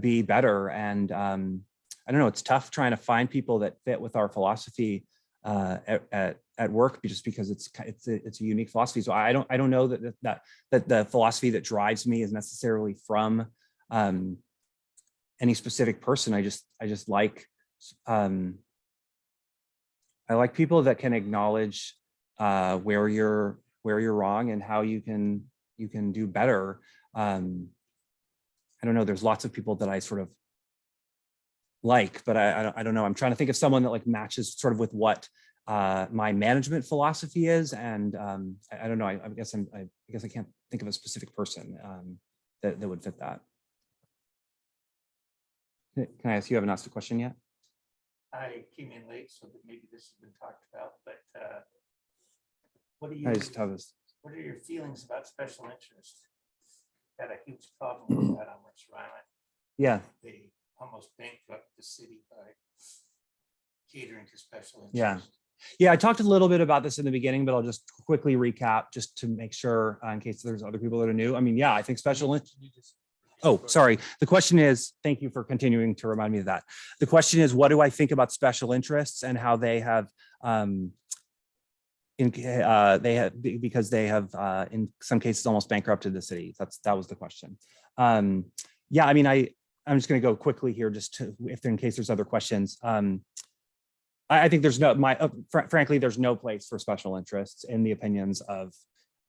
[SPEAKER 4] be better. And I don't know, it's tough trying to find people that fit with our philosophy at work, just because it's a unique philosophy. So I don't know that the philosophy that drives me is necessarily from any specific person. I just like I like people that can acknowledge where you're wrong and how you can do better. I don't know, there's lots of people that I sort of like, but I don't know. I'm trying to think of someone that like matches sort of with what my management philosophy is. And I don't know, I guess I can't think of a specific person that would fit that. Can I ask, you haven't asked a question yet?
[SPEAKER 11] I came in late, so that maybe this has been talked about, but what are what are your feelings about special interest? Got a huge problem with that on Mercer Island.
[SPEAKER 4] Yeah.
[SPEAKER 11] They almost bankrupt the city by catering to special interest.
[SPEAKER 4] Yeah. Yeah, I talked a little bit about this in the beginning, but I'll just quickly recap just to make sure in case there's other people that are new. I mean, yeah, I think special interest. Oh, sorry. The question is, thank you for continuing to remind me of that. The question is, what do I think about special interests and how they have because they have in some cases almost bankrupted the city. That was the question. Yeah, I mean, I'm just going to go quickly here just to, in case there's other questions. I think there's frankly, there's no place for special interests in the opinions of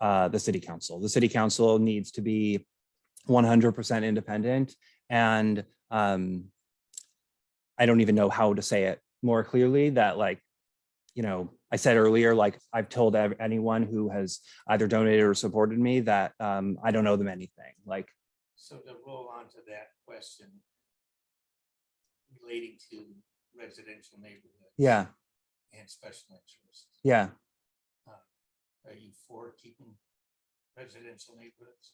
[SPEAKER 4] the city council. The city council needs to be 100% independent. And I I don't even know how to say it more clearly, that like, you know, I said earlier, like I've told anyone who has either donated or supported me that I don't owe them anything. Like,
[SPEAKER 11] So to roll on to that question relating to residential neighborhoods.
[SPEAKER 4] yeah,
[SPEAKER 11] And special interests,
[SPEAKER 4] yeah.
[SPEAKER 11] are you for keeping residential neighborhoods?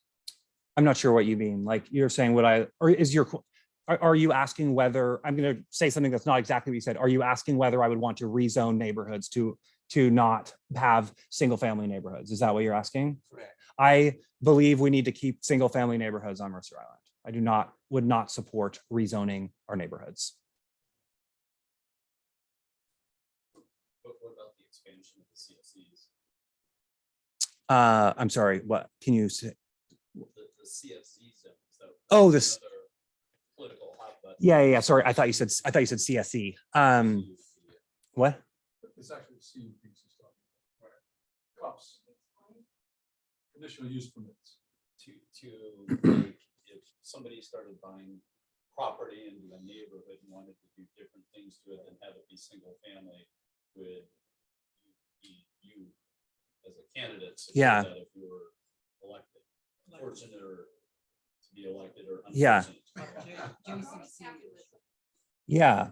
[SPEAKER 4] I'm not sure what you mean. Like you're saying or is are you asking whether, I'm going to say something that's not exactly what you said. Are you asking whether I would want to rezone neighborhoods to not have single family neighborhoods? Is that what you're asking?
[SPEAKER 11] Correct.
[SPEAKER 4] I believe we need to keep single family neighborhoods on Mercer Island. I would not support rezoning our neighborhoods.
[SPEAKER 6] What about the expansion of the CFCs?
[SPEAKER 4] I'm sorry, what can you say?
[SPEAKER 6] The CFC zones.
[SPEAKER 4] Oh, this.
[SPEAKER 6] Another political hot button.
[SPEAKER 4] Yeah. Sorry, I thought you said CSE. What?
[SPEAKER 9] It's actually CUPs and stuff. Cups. Conditional use permits.
[SPEAKER 6] To like, if somebody started buying property into a neighborhood and wanted to do different things to it than have it be single family, would you as a candidate support
[SPEAKER 4] Yeah.
[SPEAKER 6] that if you were elected, fortunate or to be elected or
[SPEAKER 4] Yeah.
[SPEAKER 6] unfortunate?
[SPEAKER 4] Yeah.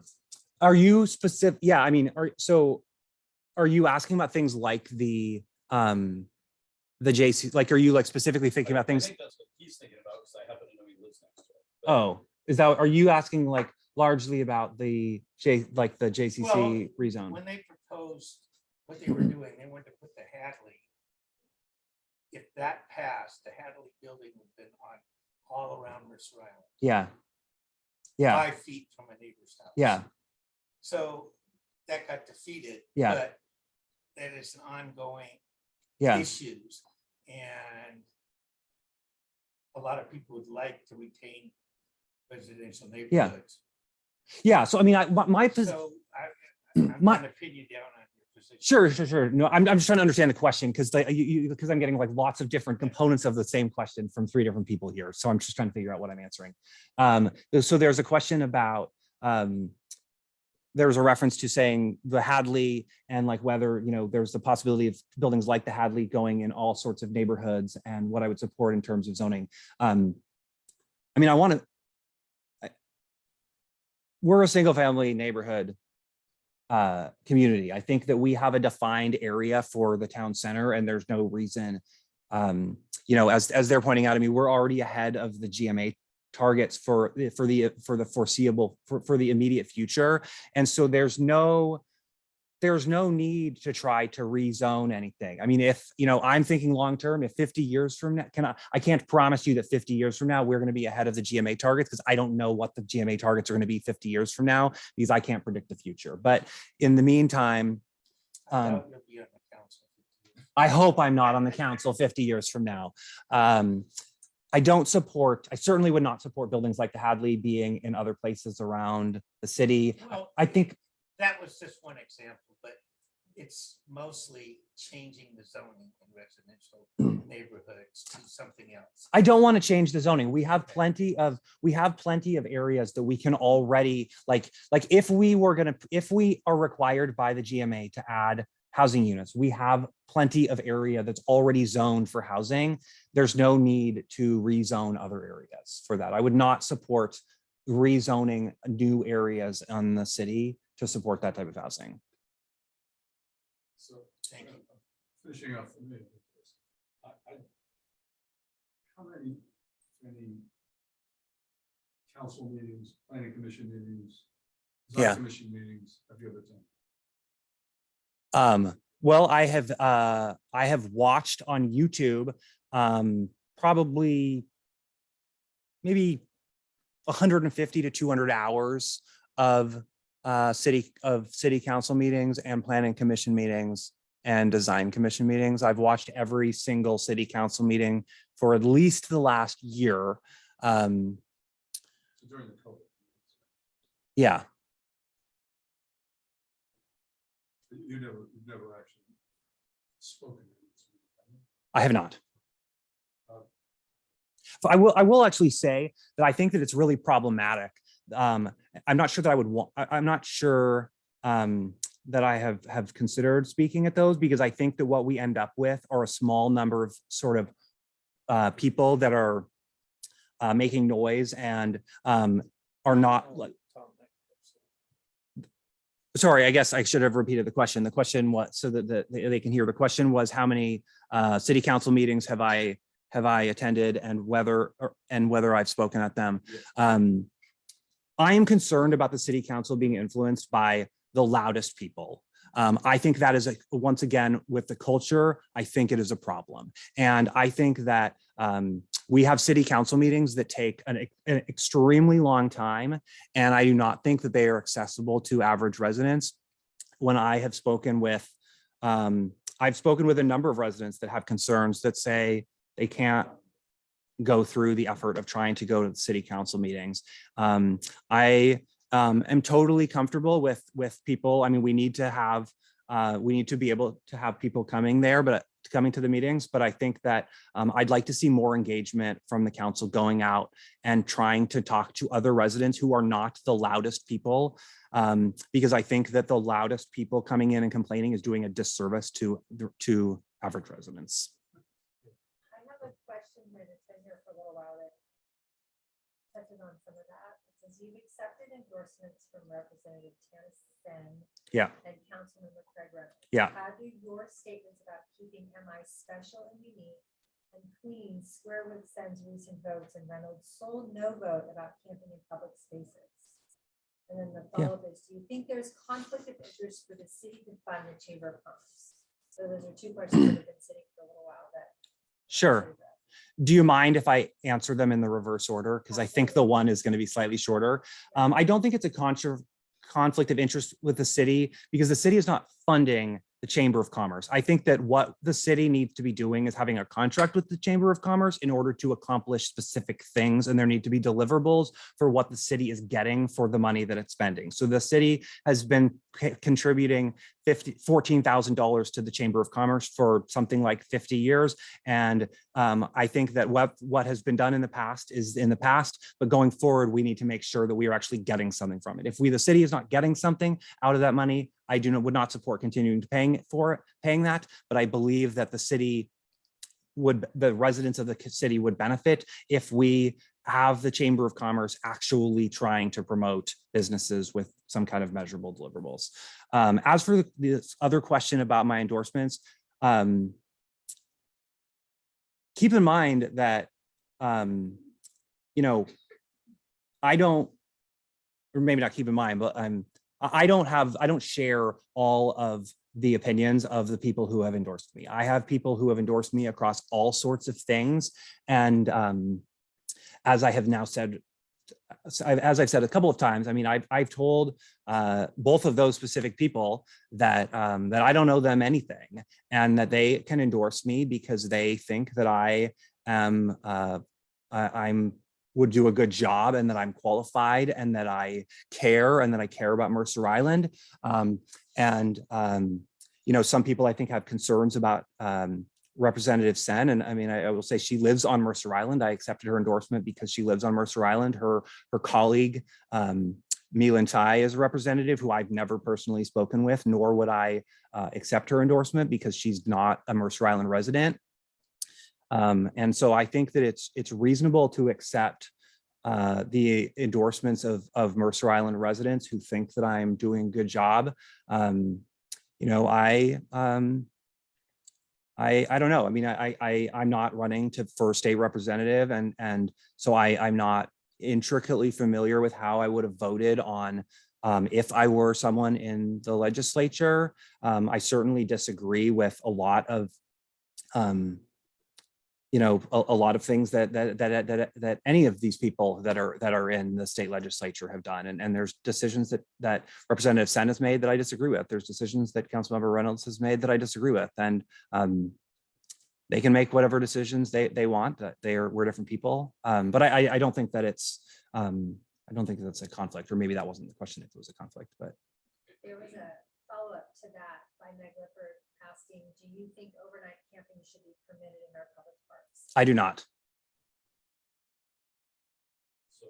[SPEAKER 4] Are you specific? Yeah, I mean, are you asking about things like the JC, like, are you like specifically thinking about
[SPEAKER 6] I
[SPEAKER 4] things?
[SPEAKER 6] think that's what he's thinking about because I happen to know he lives next to it. But
[SPEAKER 4] Oh, are you asking like largely about the JCC
[SPEAKER 11] Well,
[SPEAKER 4] rezone?
[SPEAKER 11] When they proposed what they were doing, they wanted to put the Hadley. If that passed, the Hadley building would have been on all around Mercer Island.
[SPEAKER 4] Yeah. Yeah.
[SPEAKER 11] 5 feet from a neighbor's house.
[SPEAKER 4] Yeah.
[SPEAKER 11] So that got defeated.
[SPEAKER 4] Yeah.
[SPEAKER 11] But that is an ongoing
[SPEAKER 4] Yeah.
[SPEAKER 11] issues. And a lot of people would like to retain residential neighborhoods.
[SPEAKER 4] Yeah. So, I mean, my position.
[SPEAKER 11] So I'm
[SPEAKER 4] My-
[SPEAKER 11] trying to pin you down on your position.
[SPEAKER 4] Sure. No, I'm just trying to understand the question because because I'm getting like lots of different components of the same question from 3 different people here. So I'm just trying to figure out what I'm answering. So there's a question about, there's a reference to saying the Hadley and like whether, you know, there's the possibility of buildings like the Hadley going in all sorts of neighborhoods and what I would support in terms of zoning. I mean, we're a single family neighborhood community. I think that we have a defined area for the town center and there's no reason, you know, as they're pointing out, I mean, we're already ahead of the GMA targets for the foreseeable, for the immediate future. And so there's no need to try to rezone anything. I mean, if, you know, I'm thinking long-term, if 50 years from now, I can't promise you that 50 years from now, we're going to be ahead of the GMA targets because I don't know what the GMA targets are going to be 50 years from now because I can't predict the future. But in the meantime,
[SPEAKER 11] I doubt you'll be on the council.
[SPEAKER 4] I hope I'm not on the council 50 years from now. I certainly would not support buildings like the Hadley being in other places around the city.
[SPEAKER 11] Well,
[SPEAKER 4] I think,
[SPEAKER 11] that was just one example, but it's mostly changing the zoning in residential neighborhoods to something else.
[SPEAKER 4] I don't want to change the zoning. We have plenty of areas that we can already like if we are required by the GMA to add housing units, we have plenty of area that's already zoned for housing. There's no need to rezone other areas for that. I would not support rezoning new areas in the city to support that type of housing.
[SPEAKER 9] So,
[SPEAKER 11] Thank you.
[SPEAKER 9] finishing up for me. How many council meetings, planning commission meetings,
[SPEAKER 4] Yeah.
[SPEAKER 9] design commission meetings have you ever attended?
[SPEAKER 4] Well, I have watched on YouTube, probably maybe 150 to 200 hours of city council meetings and planning commission meetings and design commission meetings. I've watched every single city council meeting for at least the last year.
[SPEAKER 9] So during the COVID.
[SPEAKER 4] Yeah.
[SPEAKER 9] You've never actually spoken.
[SPEAKER 4] I have not. But I will actually say that I think that it's really problematic I'm not sure that I would want, I'm not sure that I have considered speaking at those, because I think that what we end up with are a small number of sort of people that are making noise and are not like, sorry, I guess I should have repeated the question. The question was, so that they can hear, the question was how many city council meetings have I attended, and whether I've spoken at them. I am concerned about the city council being influenced by the loudest people. I think that is, once again, with the culture, I think it is a problem. And I think that we have city council meetings that take an extremely long time, and I do not think that they are accessible to average residents. When I have spoken with, I've spoken with a number of residents that have concerns that say they can't go through the effort of trying to go to the city council meetings. I am totally comfortable with people. I mean, we need to be able to have people coming there, but coming to the meetings. But I think that I'd like to see more engagement from the council, going out and trying to talk to other residents who are not the loudest people, because I think that the loudest people coming in and complaining is doing a disservice to average residents.
[SPEAKER 1] I have a question that has been here for a little while that touches on some of that. It says you've accepted endorsements from Representative Tennyson.
[SPEAKER 4] Yeah.
[SPEAKER 1] And Councilmember Craig Reynolds.
[SPEAKER 4] Yeah.
[SPEAKER 1] How do your statements about keeping MI special and unique and clean square with Sen's recent votes and Reynolds' sole no vote about camping in public spaces? And then the follow-up is, do you think there's conflict of interest for the city to fund the Chamber of Commerce? So those are two questions that have been sitting for a little while that.
[SPEAKER 4] Sure. Do you mind if I answer them in the reverse order? Because I think the one is going to be slightly shorter. I don't think it's a conflict of interest with the city, because the city is not funding the Chamber of Commerce. I think that what the city needs to be doing is having a contract with the Chamber of Commerce in order to accomplish specific things, and there need to be deliverables for what the city is getting for the money that it's spending. So the city has been contributing $14,000 to the Chamber of Commerce for something like 50 years. And I think that what has been done in the past is in the past, but going forward, we need to make sure that we are actually getting something from it. If the city is not getting something out of that money, I would not support continuing to paying that, but I believe that the residents of the city would benefit if we have the Chamber of Commerce actually trying to promote businesses with some kind of measurable deliverables. As for this other question about my endorsements, keep in mind that, I don't, or maybe not keep in mind, but I don't share all of the opinions of the people who have endorsed me. I have people who have endorsed me across all sorts of things. And as I have now said, as I've said a couple of times, I mean, I've told both of those specific people that I don't know them anything, and that they can endorse me because they think that I am would do a good job, and that I'm qualified, and that I care, and that I care about Mercer Island. Some people I think have concerns about Representative Sen. And I mean, I will say she lives on Mercer Island. I accepted her endorsement because she lives on Mercer Island. Her colleague, Milan Tai, is a representative who I've never personally spoken with, nor would I accept her endorsement because she's not a Mercer Island resident. And so I think that it's reasonable to accept the endorsements of Mercer Island residents who think that I'm doing a good job. I don't know. I mean, I'm not running for state representative, and so I'm not intricately familiar with how I would have voted on if I were someone in the legislature. I certainly disagree with a lot of a lot of things that any of these people that are in the state legislature have done. And there's decisions that Representative Sen has made that I disagree with. There's decisions that Councilmember Reynolds has made that I disagree with. And they can make whatever decisions they want. That we're different people. But I don't think that I don't think that's a conflict, or maybe that wasn't the question if it was a conflict, but.
[SPEAKER 1] There was a follow-up to that by Meg Lippert asking, do you think overnight camping should be permitted in our public parks?
[SPEAKER 4] I do not.
[SPEAKER 6] So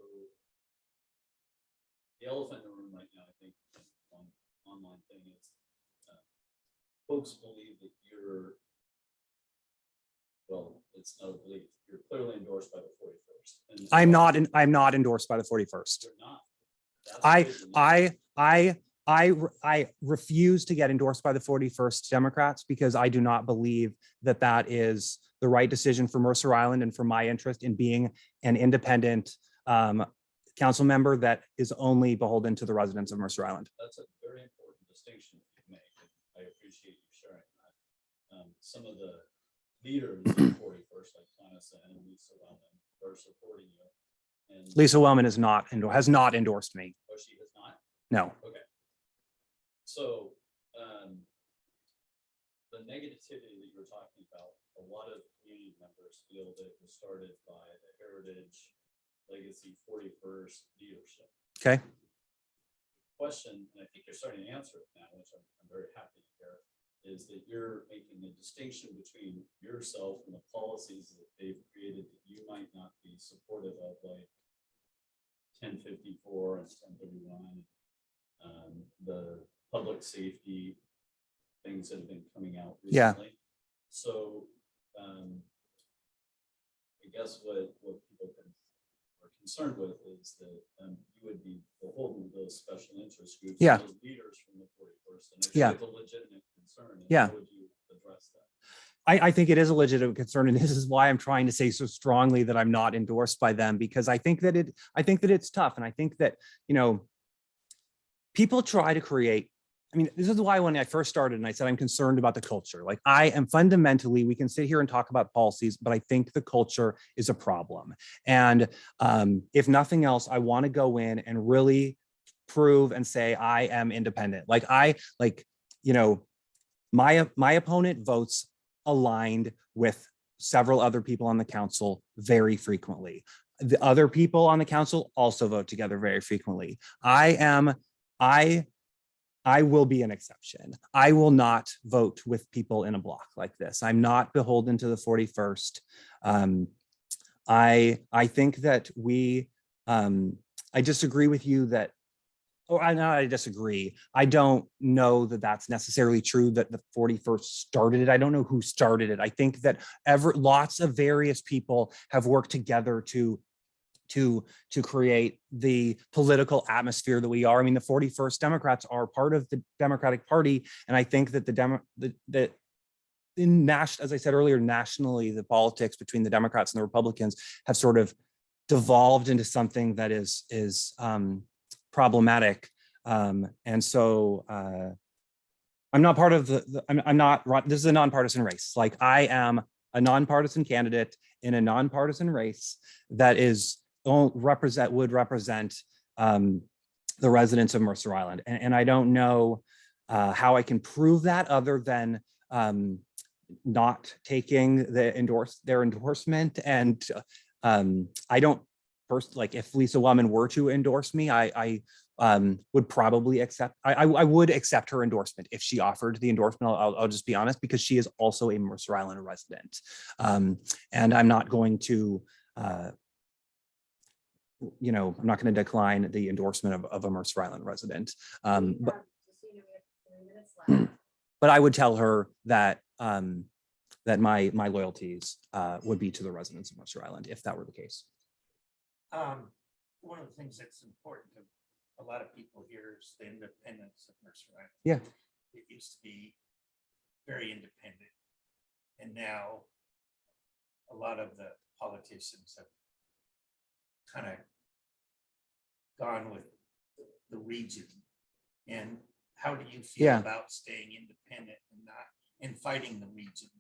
[SPEAKER 6] folks believe that you're, well, it's not a belief, you're clearly endorsed by the 41st.
[SPEAKER 4] I'm not endorsed by the 41st.
[SPEAKER 6] You're not. That's the reason.
[SPEAKER 4] I refuse to get endorsed by the 41st Democrats because I do not believe that that is the right decision for Mercer Island and for my interest in being an independent council member that is only beholden to the residents of Mercer Island.
[SPEAKER 6] That's a very important distinction you make. And I appreciate you sharing that. Some of the leaders of 41st, like Planissa and Lisa Wellman, are supporting you. And
[SPEAKER 4] Lisa Wellman has not endorsed me.
[SPEAKER 6] oh, she has not.
[SPEAKER 4] No.
[SPEAKER 6] Okay. So the negativity that you're talking about, a lot of community members feel that it was started by the Heritage Legacy 41st leadership.
[SPEAKER 4] Okay.
[SPEAKER 6] Question, and I think you're starting to answer it now, which I'm very happy to hear, is that you're making a distinction between yourself and the policies that they've created that you might not be supportive of, like 1054 and 1031, the public safety things that have been coming out recently.
[SPEAKER 4] Yeah.
[SPEAKER 6] So I guess what people are concerned with is that you would be beholden to those special interest groups,
[SPEAKER 4] Yeah.
[SPEAKER 6] those leaders from the 41st. And I think
[SPEAKER 4] Yeah.
[SPEAKER 6] it's a legitimate concern. And
[SPEAKER 4] Yeah.
[SPEAKER 6] how would you address that?
[SPEAKER 4] I think it is a legitimate concern, and this is why I'm trying to say so strongly that I'm not endorsed by them, because I think that it's tough, and I think that, you know, people try to create. I mean, this is why when I first started and I said I'm concerned about the culture. Like, I am fundamentally, we can sit here and talk about policies, but I think the culture is a problem. And if nothing else, I want to go in and really prove and say I am independent. You know, my opponent votes aligned with several other people on the council very frequently. The other people on the council also vote together very frequently. I will be an exception. I will not vote with people in a block like this. I'm not beholden to the 41st. I think that I disagree with you that, I disagree. I don't know that that's necessarily true that the 41st started it. I don't know who started it. I think that lots of various people have worked together to create the political atmosphere that we are. I mean, the 41st Democrats are part of the Democratic Party, and I think that as I said earlier, nationally, the politics between the Democrats and the Republicans have sort of devolved into something that is problematic, and so I'm not part of I'm not. This is a nonpartisan race. Like, I am a nonpartisan candidate in a nonpartisan race that would represent the residents of Mercer Island. And I don't know how I can prove that other than not taking their endorsement. And I don't like, if Lisa Wellman were to endorse me, I would probably accept, I would accept her endorsement if she offered the endorsement. I'll just be honest, because she is also a Mercer Island resident. And I'm not going to, I'm not going to decline the endorsement of a Mercer Island resident. But I would tell her that that my loyalties would be to the residents of Mercer Island if that were the case.
[SPEAKER 11] One of the things that's important to a lot of people here is the independence of Mercer Island.
[SPEAKER 4] Yeah.
[SPEAKER 11] It used to be very independent, and now a lot of the politicians have kind of gone with the region. And how do you feel about staying independent and fighting the region?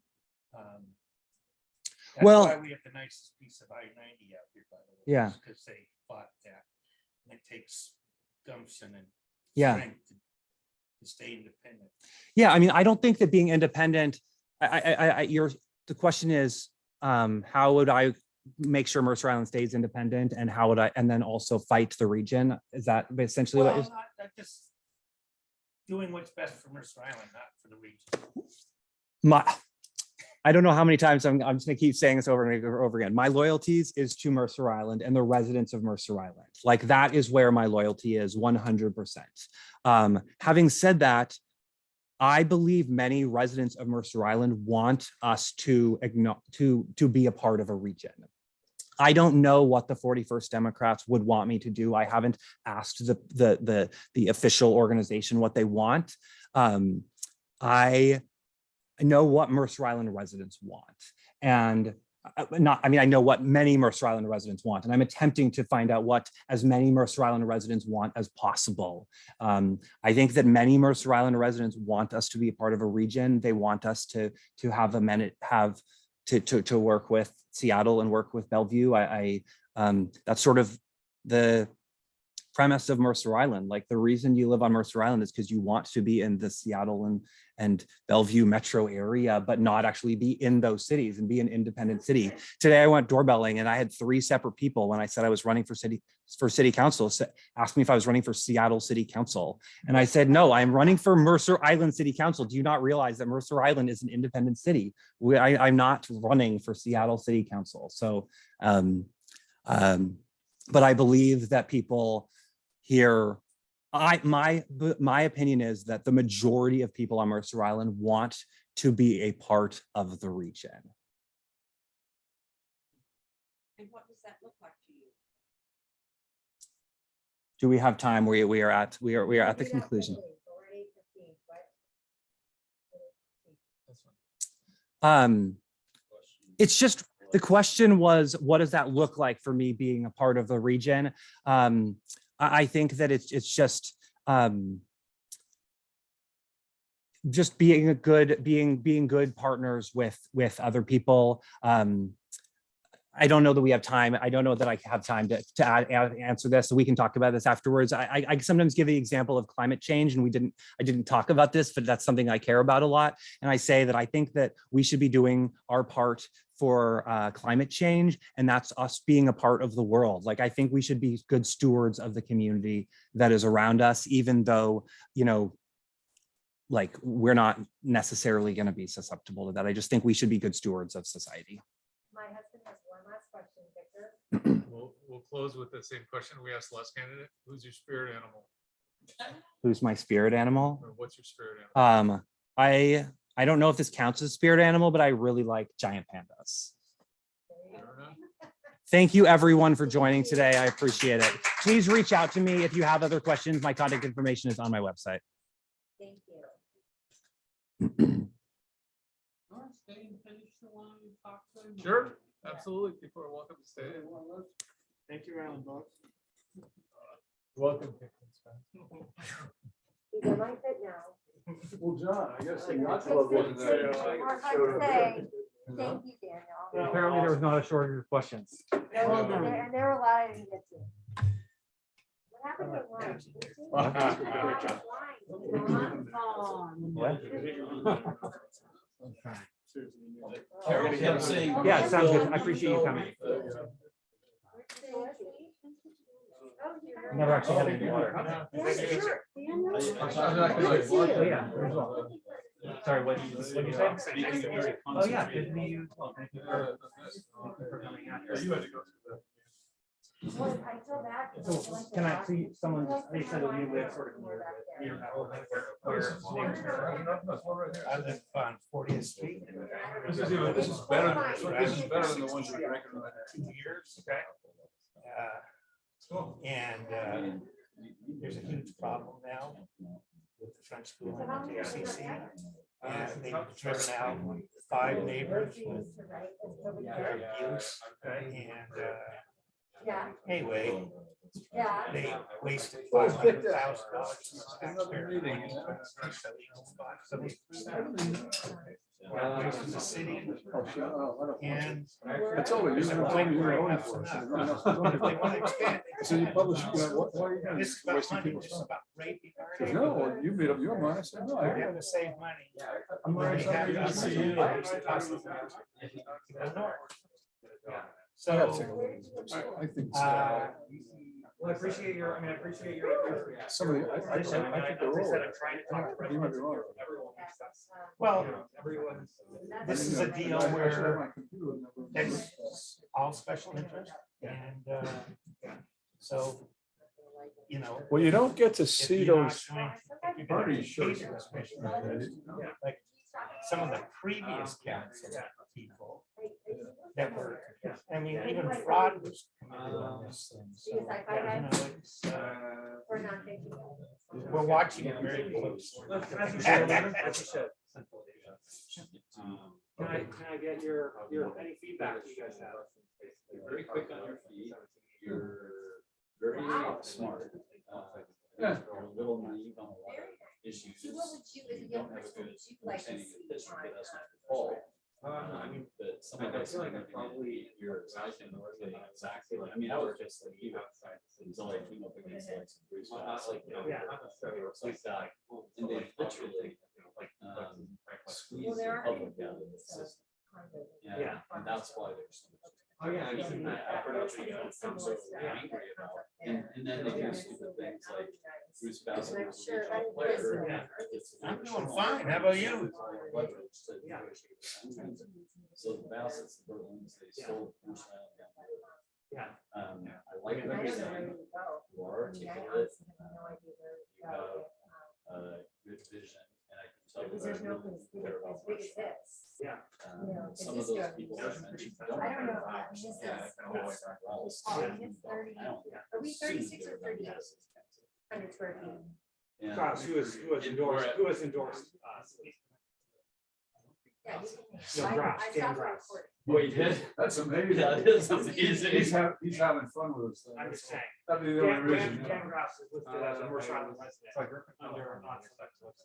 [SPEAKER 11] That's why we have the nicest piece of I-90 out here, by the way.
[SPEAKER 4] Yeah.
[SPEAKER 11] Because they fought that. And it takes gumption and strength to stay independent.
[SPEAKER 4] Yeah, I mean, I don't think that being independent, the question is, how would I make sure Mercer Island stays independent, and how would I, and then also fight the region? Is that essentially what you're?
[SPEAKER 11] Not just doing what's best for Mercer Island, not for the region.
[SPEAKER 4] I don't know how many times I'm just gonna keep saying this over and over again. My loyalties is to Mercer Island and the residents of Mercer Island. Like, that is where my loyalty is 100%. Having said that, I believe many residents of Mercer Island want us to be a part of a region. I don't know what the 41st Democrats would want me to do. I haven't asked the official organization what they want. I know what Mercer Island residents want, and I know what many Mercer Island residents want, and I'm attempting to find out what as many Mercer Island residents want as possible. I think that many Mercer Island residents want us to be a part of a region. They want us to have to work with Seattle and work with Bellevue. That's sort of the premise of Mercer Island. Like, the reason you live on Mercer Island is because you want to be in the Seattle and Bellevue metro area, but not actually be in those cities and be an independent city. Today I went doorbelling and I had 3 separate people when I said I was running for city council, asked me if I was running for Seattle City Council. And I said, no, I'm running for Mercer Island City Council. Do you not realize that Mercer Island is an independent city? I'm not running for Seattle City Council. So, but I believe that people here, my opinion is that the majority of people on Mercer Island want to be a part of the region.
[SPEAKER 10] And what does that look like to you?
[SPEAKER 4] Do we have time? We are at the conclusion. It's just, the question was, what does that look like for me being a part of the region? I think that it's just being good partners with other people. I don't know that we have time. I don't know that I have time to answer this, so we can talk about this afterwards. I sometimes give the example of climate change, and I didn't talk about this, but that's something I care about a lot. And I say that I think that we should be doing our part for climate change, and that's us being a part of the world. Like, I think we should be good stewards of the community that is around us, even though, like, we're not necessarily going to be susceptible to that. I just think we should be good stewards of society.
[SPEAKER 1] My husband has one last question, Becker.
[SPEAKER 3] We'll close with the same question we asked the last candidate. Who's your spirit animal?
[SPEAKER 4] Who's my spirit animal?
[SPEAKER 3] Or what's your spirit animal?
[SPEAKER 4] I don't know if this counts as spirit animal, but I really like giant pandas. Thank you everyone for joining today. I appreciate it. Please reach out to me if you have other questions. My contact information is on my website.
[SPEAKER 1] Thank you.
[SPEAKER 3] Sure, absolutely. People are welcome to stay.
[SPEAKER 5] Thank you, Alan.
[SPEAKER 3] Welcome.
[SPEAKER 1] He's in my fit now.
[SPEAKER 9] Well, John, I guess.
[SPEAKER 1] More fun to say. Thank you, Daniel.
[SPEAKER 4] Apparently there was not a shortage of questions.
[SPEAKER 1] And there were a lot I didn't get to. What happened at lunch?
[SPEAKER 4] Yeah, sounds good. I appreciate you coming. I never actually had any water. Oh, yeah, there's one. Sorry, what did you say? Oh, yeah, good to meet you as well. Thank you for coming out here. So can I see someone, they said that you live sort of near
[SPEAKER 11] I live on 40th Street.
[SPEAKER 9] This is better than the ones you're drinking right now.
[SPEAKER 11] 2 years.
[SPEAKER 9] Okay.
[SPEAKER 11] And there's a huge problem now with the French school and the JCC. And they've driven out 5 neighbors with their abuse. And anyway, they wasted $500,000. To the city, and
[SPEAKER 9] I told you,
[SPEAKER 11] if they want to expand,
[SPEAKER 9] so you publish, why are you
[SPEAKER 11] this is
[SPEAKER 9] guys
[SPEAKER 11] about
[SPEAKER 9] wasting
[SPEAKER 11] money,
[SPEAKER 9] people's
[SPEAKER 11] this is
[SPEAKER 9] time?
[SPEAKER 11] about raping.
[SPEAKER 9] No, you made up your mind. I said, no, I
[SPEAKER 11] They're
[SPEAKER 9] get
[SPEAKER 11] going
[SPEAKER 9] it.
[SPEAKER 11] to save money.
[SPEAKER 9] I'm not
[SPEAKER 11] They have
[SPEAKER 9] excited to see you.
[SPEAKER 11] opportunities to possibly go north.
[SPEAKER 9] I have to
[SPEAKER 11] So,
[SPEAKER 9] take a look. I think
[SPEAKER 4] Well, I appreciate your,
[SPEAKER 9] some of the, I think they're all. You might be wrong.
[SPEAKER 11] well, this is a deal where it's all special interest, and so,
[SPEAKER 9] Well, you don't get to
[SPEAKER 11] if
[SPEAKER 9] see
[SPEAKER 11] you're not
[SPEAKER 9] those.
[SPEAKER 11] doing you're
[SPEAKER 9] Part
[SPEAKER 11] gonna
[SPEAKER 9] of your shirt
[SPEAKER 11] cater
[SPEAKER 9] is
[SPEAKER 11] special
[SPEAKER 9] special.
[SPEAKER 11] interest. Like some of the previous council people that were, I mean, even fraud was committed on this thing. So, you know, it's, we're watching it very closely.
[SPEAKER 5] Can I get any feedback you guys have?
[SPEAKER 6] You're very quick on your feet. You're very smart.
[SPEAKER 9] Yeah.
[SPEAKER 6] You're a little naive on a lot of issues. You don't have a good understanding of history, but that's not your fault.
[SPEAKER 5] I mean,
[SPEAKER 6] But some of us, probably you're exactly, exactly, I mean, I was just like, you know, until I came up against like some Bruce.
[SPEAKER 5] yeah, not necessarily
[SPEAKER 6] Like that, and they literally, squeeze the public out of the system.
[SPEAKER 5] Yeah.
[SPEAKER 6] And that's why there's so much.
[SPEAKER 5] Oh, yeah, I've seen that.
[SPEAKER 6] I heard of it, I'm so angry about, and then they do stupid things like Bruce Bassett. was a regional player,
[SPEAKER 5] Yeah.
[SPEAKER 6] it's-
[SPEAKER 11] I'm doing fine. How about you?
[SPEAKER 5] Yeah.
[SPEAKER 6] So the Bassett's, the Berlins, they sold Bruce Allen down the road.
[SPEAKER 5] Yeah.
[SPEAKER 6] I like what you're saying. You are articulate. You have good vision, and I can tell that you really care about Marshall.
[SPEAKER 5] Yeah.
[SPEAKER 6] Some of those people that I mentioned don't.
[SPEAKER 1] I don't know,
[SPEAKER 6] care.
[SPEAKER 1] this is-
[SPEAKER 6] Yeah, all this
[SPEAKER 1] Oh,
[SPEAKER 6] stuff.
[SPEAKER 1] it's 30.
[SPEAKER 6] I don't
[SPEAKER 1] Are we
[SPEAKER 6] assume
[SPEAKER 1] 36 or
[SPEAKER 6] they're
[SPEAKER 1] 38?
[SPEAKER 6] not as expensive.
[SPEAKER 1] 100 square feet.
[SPEAKER 6] And-
[SPEAKER 5] Klaus, who has endorsed us?
[SPEAKER 1] Yeah, you
[SPEAKER 5] No,
[SPEAKER 1] can-
[SPEAKER 5] Grass,
[SPEAKER 1] I
[SPEAKER 5] Dan
[SPEAKER 1] stopped
[SPEAKER 5] Grass.
[SPEAKER 1] recording.
[SPEAKER 6] Oh, you did?
[SPEAKER 9] That's amazing.
[SPEAKER 6] That is amazing.
[SPEAKER 9] He's having fun with us.
[SPEAKER 5] I'm just saying.
[SPEAKER 9] That'd be the only
[SPEAKER 5] Dan
[SPEAKER 9] reason.
[SPEAKER 5] Grass is listed as a North Island resident under non-select list.